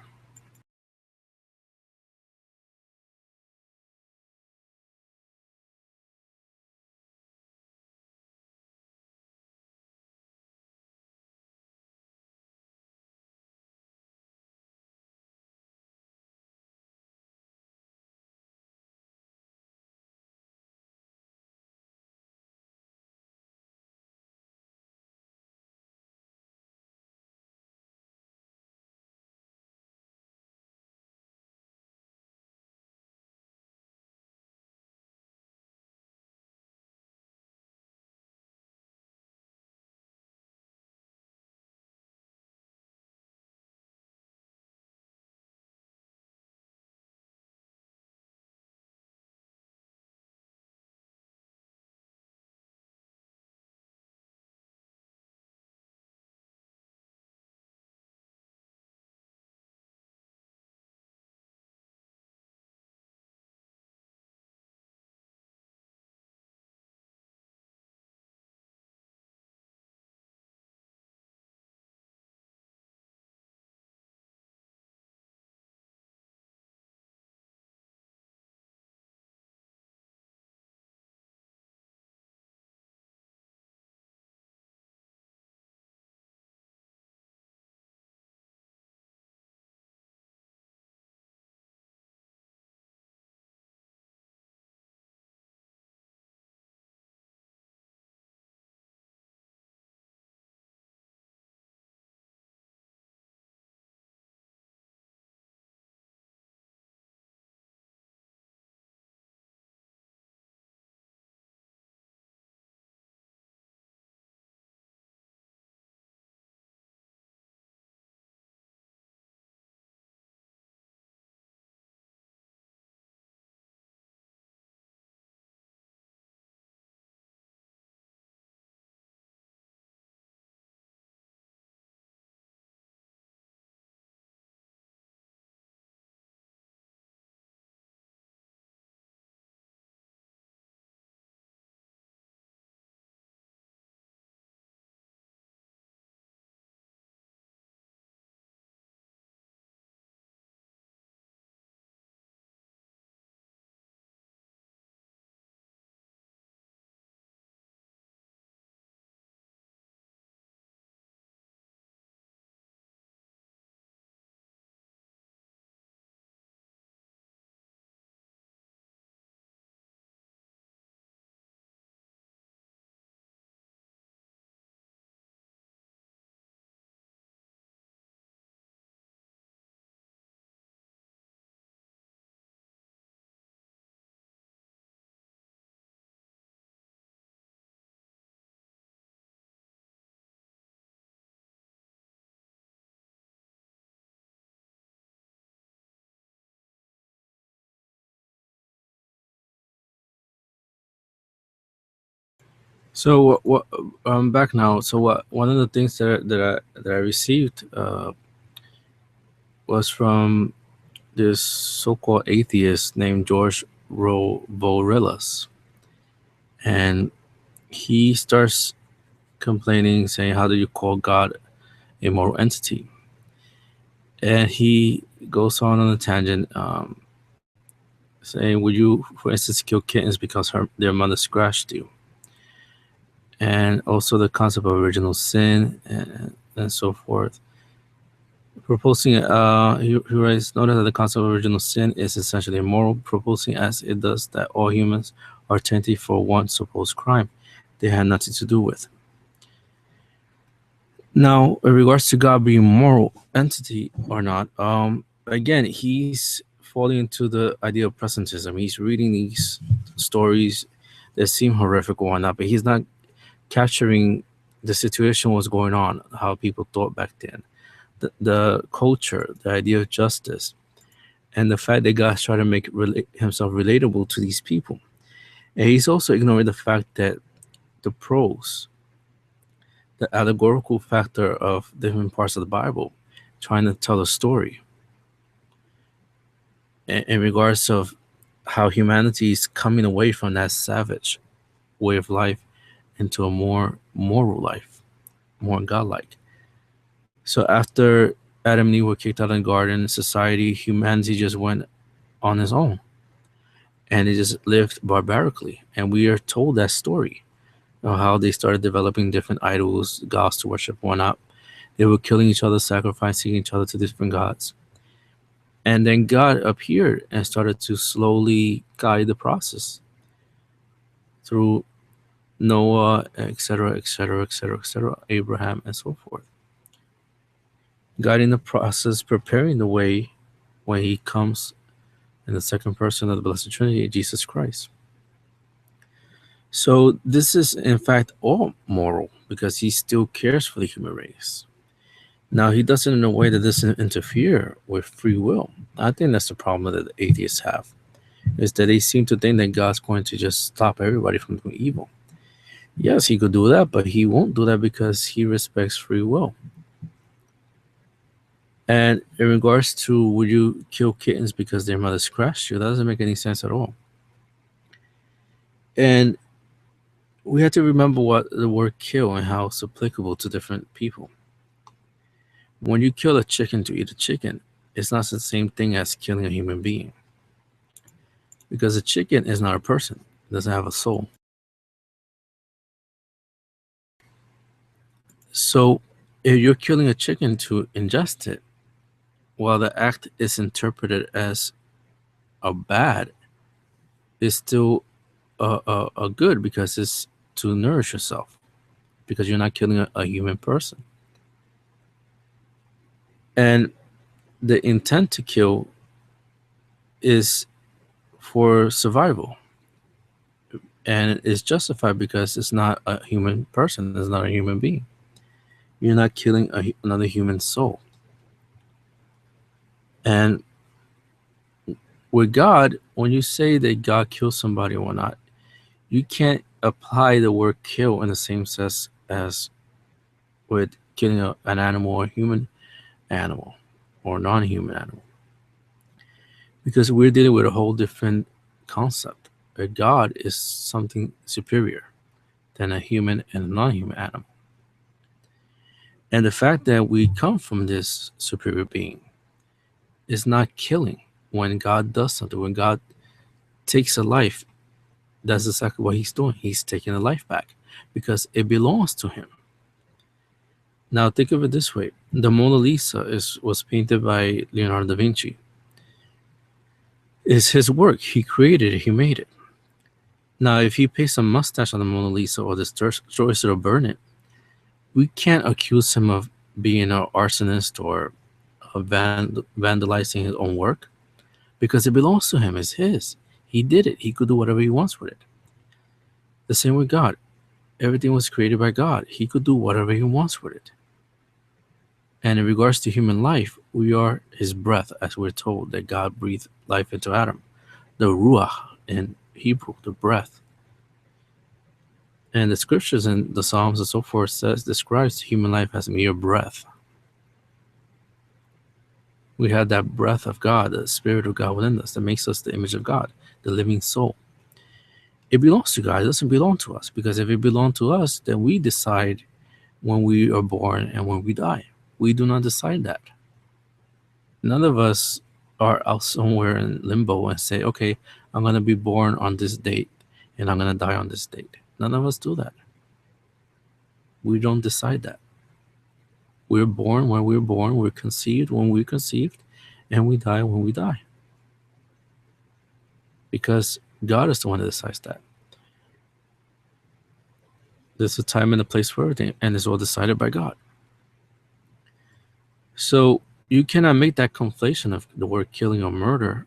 So what I'm back now. So what one of the things that I received was from this so-called atheist named George Vorillas, and he starts complaining, saying, "How do you call God a moral entity?" And he goes on a tangent, saying, "Would you, for instance, kill kittens because their mother scratched you?" And also the concept of original sin and so forth. Proposing, he writes, notice that the concept of original sin is essentially immoral, proposing as it does that all humans are tainted for one supposed crime they had nothing to do with. Now, in regards to God being moral entity or not, again, he's falling into the idea of presentism. He's reading these stories that seem horrific or whatnot, but he's not capturing the situation, what's going on, how people thought back then, the culture, the idea of justice, and the fact that God's trying to make himself relatable to these people. And he's also ignoring the fact that the prose, the allegorical factor of different parts of the Bible, trying to tell a story in regards of how humanity is coming away from that savage way of life into a more moral life, more godlike. So after Adam and Eve were kicked out of the garden, society, humanity just went on its own, and it just lived barbarically. And we are told that story of how they started developing different idols, gods to worship, whatnot. They were killing each other, sacrificing each other to different gods. And then God appeared and started to slowly guide the process through Noah, etc., etc., etc., etc., Abraham, and so forth. Guiding the process, preparing the way when He comes in the second person of the Blessed Trinity, Jesus Christ. So this is in fact all moral because He still cares for the human race. Now He does it in a way that doesn't interfere with free will. I think that's the problem that the atheists have, is that they seem to think that God's going to just stop everybody from doing evil. Yes, He could do that, but He won't do that because He respects free will. And in regards to would you kill kittens because their mother scratched you, that doesn't make any sense at all. And we have to remember what the word kill and how it's applicable to different people. When you kill a chicken to eat a chicken, it's not the same thing as killing a human being. Because a chicken is not a person, it doesn't have a soul. So if you're killing a chicken to ingest it, while the act is interpreted as a bad, it's still a good because it's to nourish yourself, because you're not killing a human person. And the intent to kill is for survival, and it's justified because it's not a human person, it's not a human being. You're not killing another human soul. And with God, when you say that God kills somebody or not, you can't apply the word kill in the same sense as with killing an animal or human animal or non-human animal, because we're dealing with a whole different concept. A God is something superior than a human and a non-human animal. And the fact that we come from this superior being is not killing. When God does something, when God takes a life, that's exactly what He's doing. He's taking a life back because it belongs to Him. Now think of it this way: the Mona Lisa was painted by Leonardo da Vinci. It's his work. He created it. He made it. Now, if he paste a mustache on the Mona Lisa or destroys it or burn it, we can't accuse him of being an arsonist or vandalizing his own work, because it belongs to him. It's his. He did it. He could do whatever he wants with it. The same with God. Everything was created by God. He could do whatever he wants with it. And in regards to human life, we are His breath, as we're told that God breathed life into Adam. The ruach in Hebrew, the breath. And the scriptures and the Psalms and so forth describes human life as mere breath. We have that breath of God, the Spirit of God within us that makes us the image of God, the living soul. It belongs to God. It doesn't belong to us, because if it belonged to us, then we decide when we are born and when we die. We do not decide that. None of us are out somewhere in limbo and say, okay, I'm going to be born on this date and I'm going to die on this date. None of us do that. We don't decide that. We're born when we're born, we're conceived when we're conceived, and we die when we die. Because God is the one that decides that. There's a time and a place for everything, and it's all decided by God. So you cannot make that conflation of the word killing or murder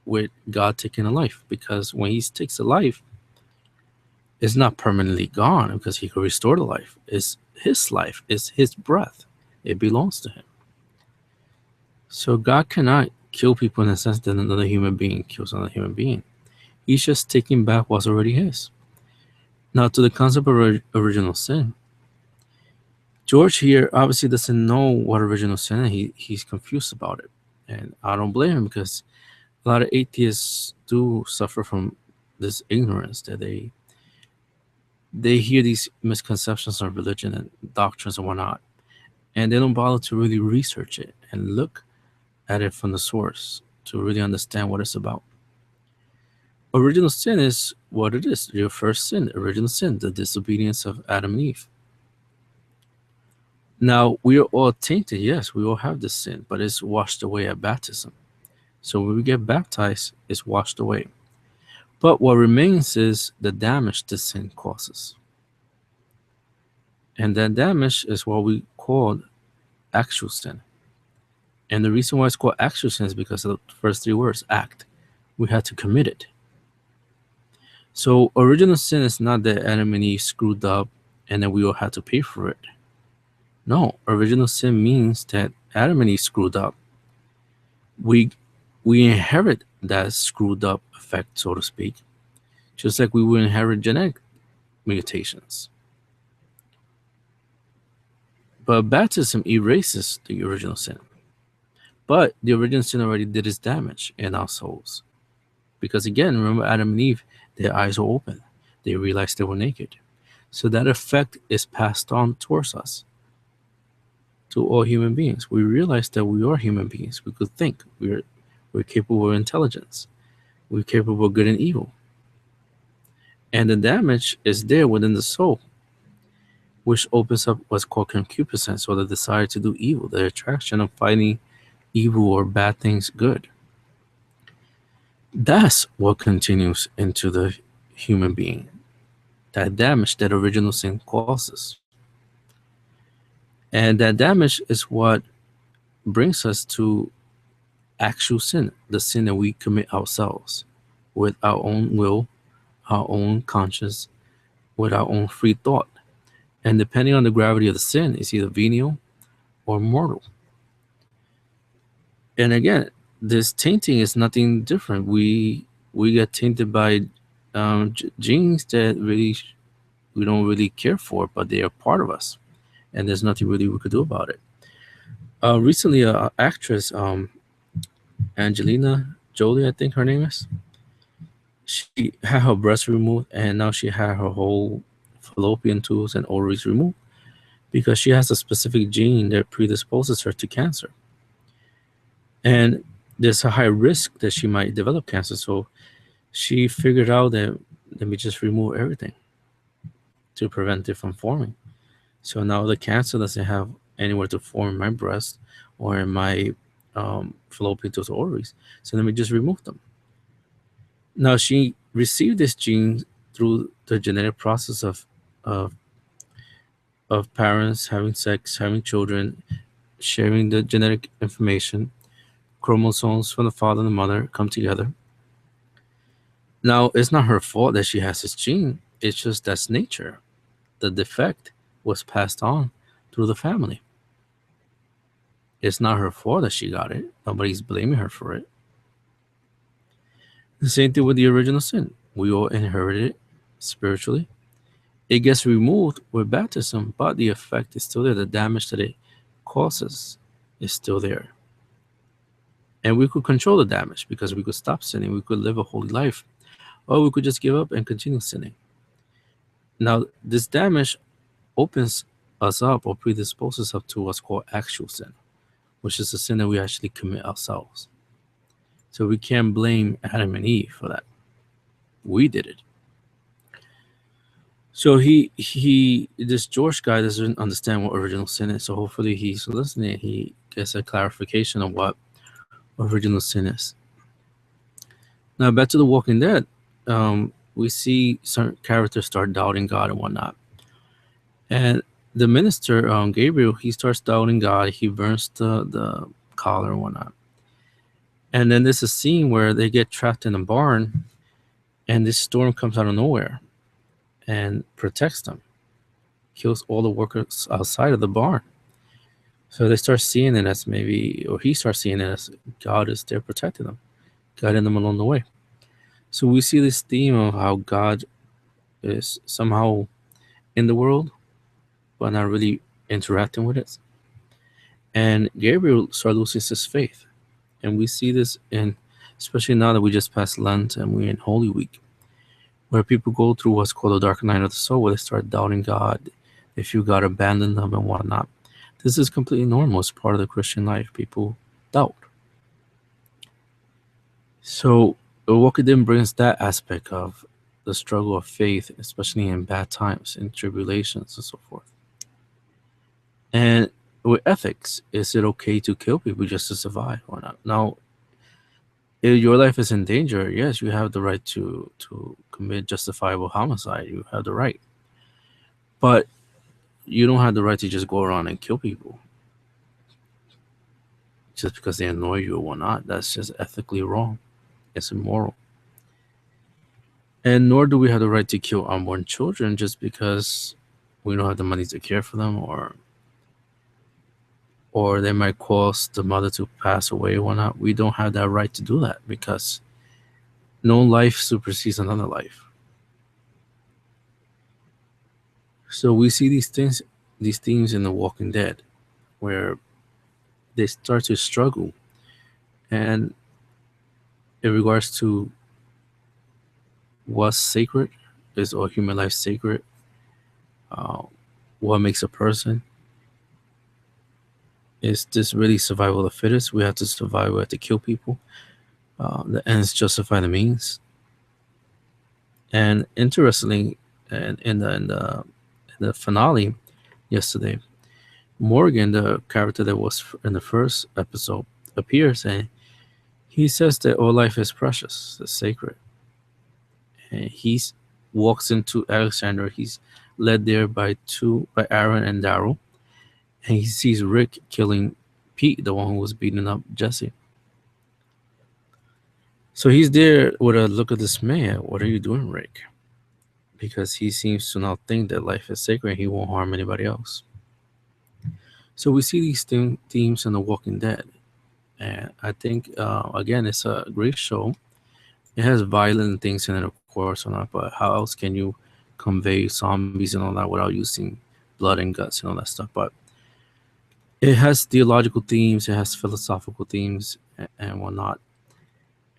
with God taking a life, because when He takes a life, it's not permanently gone because He could restore the life. It's His life, it's His breath. It belongs to Him. So God cannot kill people in the sense that another human being kills another human being. He's just taking back what's already His. Now, to the concept of original sin, George here obviously doesn't know what original sin is. He's confused about it. And I don't blame him, because a lot of atheists do suffer from this ignorance, that they hear these misconceptions of religion and doctrines and whatnot, and they don't bother to really research it and look at it from the source to really understand what it's about. Original sin is what it is. Your first sin, original sin, the disobedience of Adam and Eve. Now, we are all tainted. Yes, we all have this sin, but it's washed away at baptism. So when we get baptized, it's washed away. But what remains is the damage this sin causes. And that damage is what we call actual sin. And the reason why it's called actual sin is because of the first three words, act. We had to commit it. So original sin is not that Adam and Eve screwed up and then we all had to pay for it. No, original sin means that Adam and Eve screwed up. We inherit that screwed up effect, so to speak, just like we will inherit genetic mutations. But baptism erases the original sin. But the original sin already did its damage in our souls. Because again, remember Adam and Eve, their eyes were open. They realized they were naked. So that effect is passed on towards us, to all human beings. We realize that we are human beings. We could think. We're capable of intelligence. We're capable of good and evil. And the damage is there within the soul, which opens up what's called concupiscence, or the desire to do evil, the attraction of finding evil or bad things good. That's what continues into the human being, that damage that original sin causes. And that damage is what brings us to actual sin, the sin that we commit ourselves with our own will, our own conscience, with our own free thought. And depending on the gravity of the sin, it's either venial or mortal. And again, this tainting is nothing different. We get tainted by genes that really we don't really care for, but they are part of us, and there's nothing really we could do about it. Recently, an actress, Angelina Jolie, I think her name is, she had her breast removed, and now she had her whole fallopian tubes and ovaries removed because she has a specific gene that predisposes her to cancer. And there's a high risk that she might develop cancer. So she figured out that let me just remove everything to prevent it from forming. So now the cancer doesn't have anywhere to form in my breast or in my fallopian tubes or ovaries. So let me just remove them. Now she received this gene through the genetic process of parents having sex, having children, sharing the genetic information. Chromosomes from the father and the mother come together. Now, it's not her fault that she has this gene. It's just that's nature. The defect was passed on through the family. It's not her fault that she got it. Nobody's blaming her for it. The same thing with the original sin. We all inherited it spiritually, It gets removed with baptism, but the effect is still there. The damage that it causes is still there. And we could control the damage because we could stop sinning. We could live a holy life, or we could just give up and continue sinning. Now, this damage opens us up or predisposes us to what's called actual sin, which is a sin that we actually commit ourselves. So we can't blame Adam and Eve for that. We did it. So this George guy doesn't understand what original sin is. So hopefully he's listening. He gets a clarification of what original sin is. Now back to The Walking Dead. We see certain characters start doubting God and whatnot. And the minister, Gabriel, he starts doubting God. He burns the collar and whatnot. And then there's a scene where they get trapped in a barn, and this storm comes out of nowhere and protects them, kills all the workers outside of the barn. So they start seeing it as maybe, or he starts seeing it as God is there protecting them, guiding them along the way. So we see this theme of how God is somehow in the world, but not really interacting with it. And Gabriel starts losing his faith. And we see this in, especially now that we just passed Lent and we're in Holy Week, where people go through what's called the dark night of the soul, where they start doubting God, they feel God abandoned them and whatnot. This is completely normal. It's part of the Christian life. People doubt. So Walking Dead brings that aspect of the struggle of faith, especially in bad times, in tribulations, and so forth. And with ethics, is it okay to kill people just to survive or not? Now, if your life is in danger, yes, you have the right to commit justifiable homicide. You have the right, but you don't have the right to just go around and kill people just because they annoy you or whatnot. That's just ethically wrong. It's immoral. And nor do we have the right to kill unborn children just because we don't have the money to care for them, or they might cause the mother to pass away or whatnot. We don't have that right to do that because no life supersedes another life. So we see these themes in The Walking Dead, where they start to struggle, and in regards to what's sacred, is all human life sacred? Uh, what makes a person? Is this really survival of the fittest? We have to survive. We have to kill people. The ends justify the means. And interestingly, and in the finale yesterday, Morgan, the character that was in the first episode, appears and he says that all life is precious, it's sacred. And he walks into Alexander. He's led there by Aaron and Daryl, and he sees Rick killing Pete, the one who was beating up Jesse. So he's there with a look of dismay. What are you doing, Rick? Because he seems to now think that life is sacred and he won't harm anybody else. So we see these themes in The Walking Dead. And I think, again, it's a great show. It has violent things in it, of course, or not, but how else can you convey zombies and all that without using blood and guts and all that stuff? But it has theological themes, it has philosophical themes and whatnot.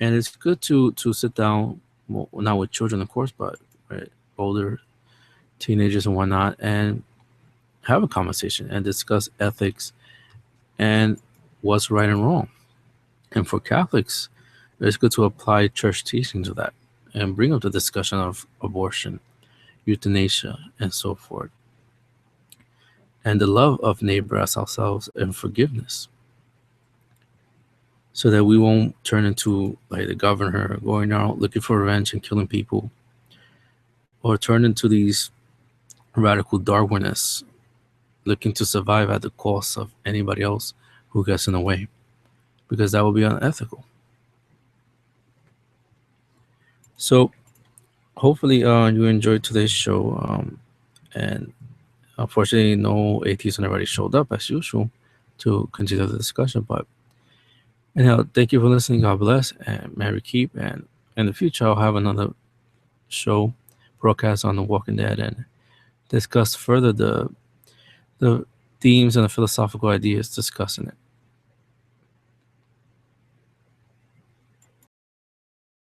And it's good to sit down, well, not with children, of course, but with older teenagers and whatnot, and have a conversation and discuss ethics and what's right and wrong. And for Catholics, it's good to apply church teaching to that and bring up the discussion of abortion, euthanasia, and so forth. And the love of neighbor as ourselves and forgiveness. So that we won't turn into like the governor going out looking for revenge and killing people, or turn into these radical Darwinists looking to survive at the cost of anybody else who gets in the way, because that would be unethical. So hopefully you enjoyed today's show, and unfortunately no atheist already showed up as usual to continue the discussion, but anyhow, thank you for listening. God bless and Mary keep, and in the future I'll have another show broadcast on The Walking Dead, and discuss further the themes and the philosophical ideas discussed in it.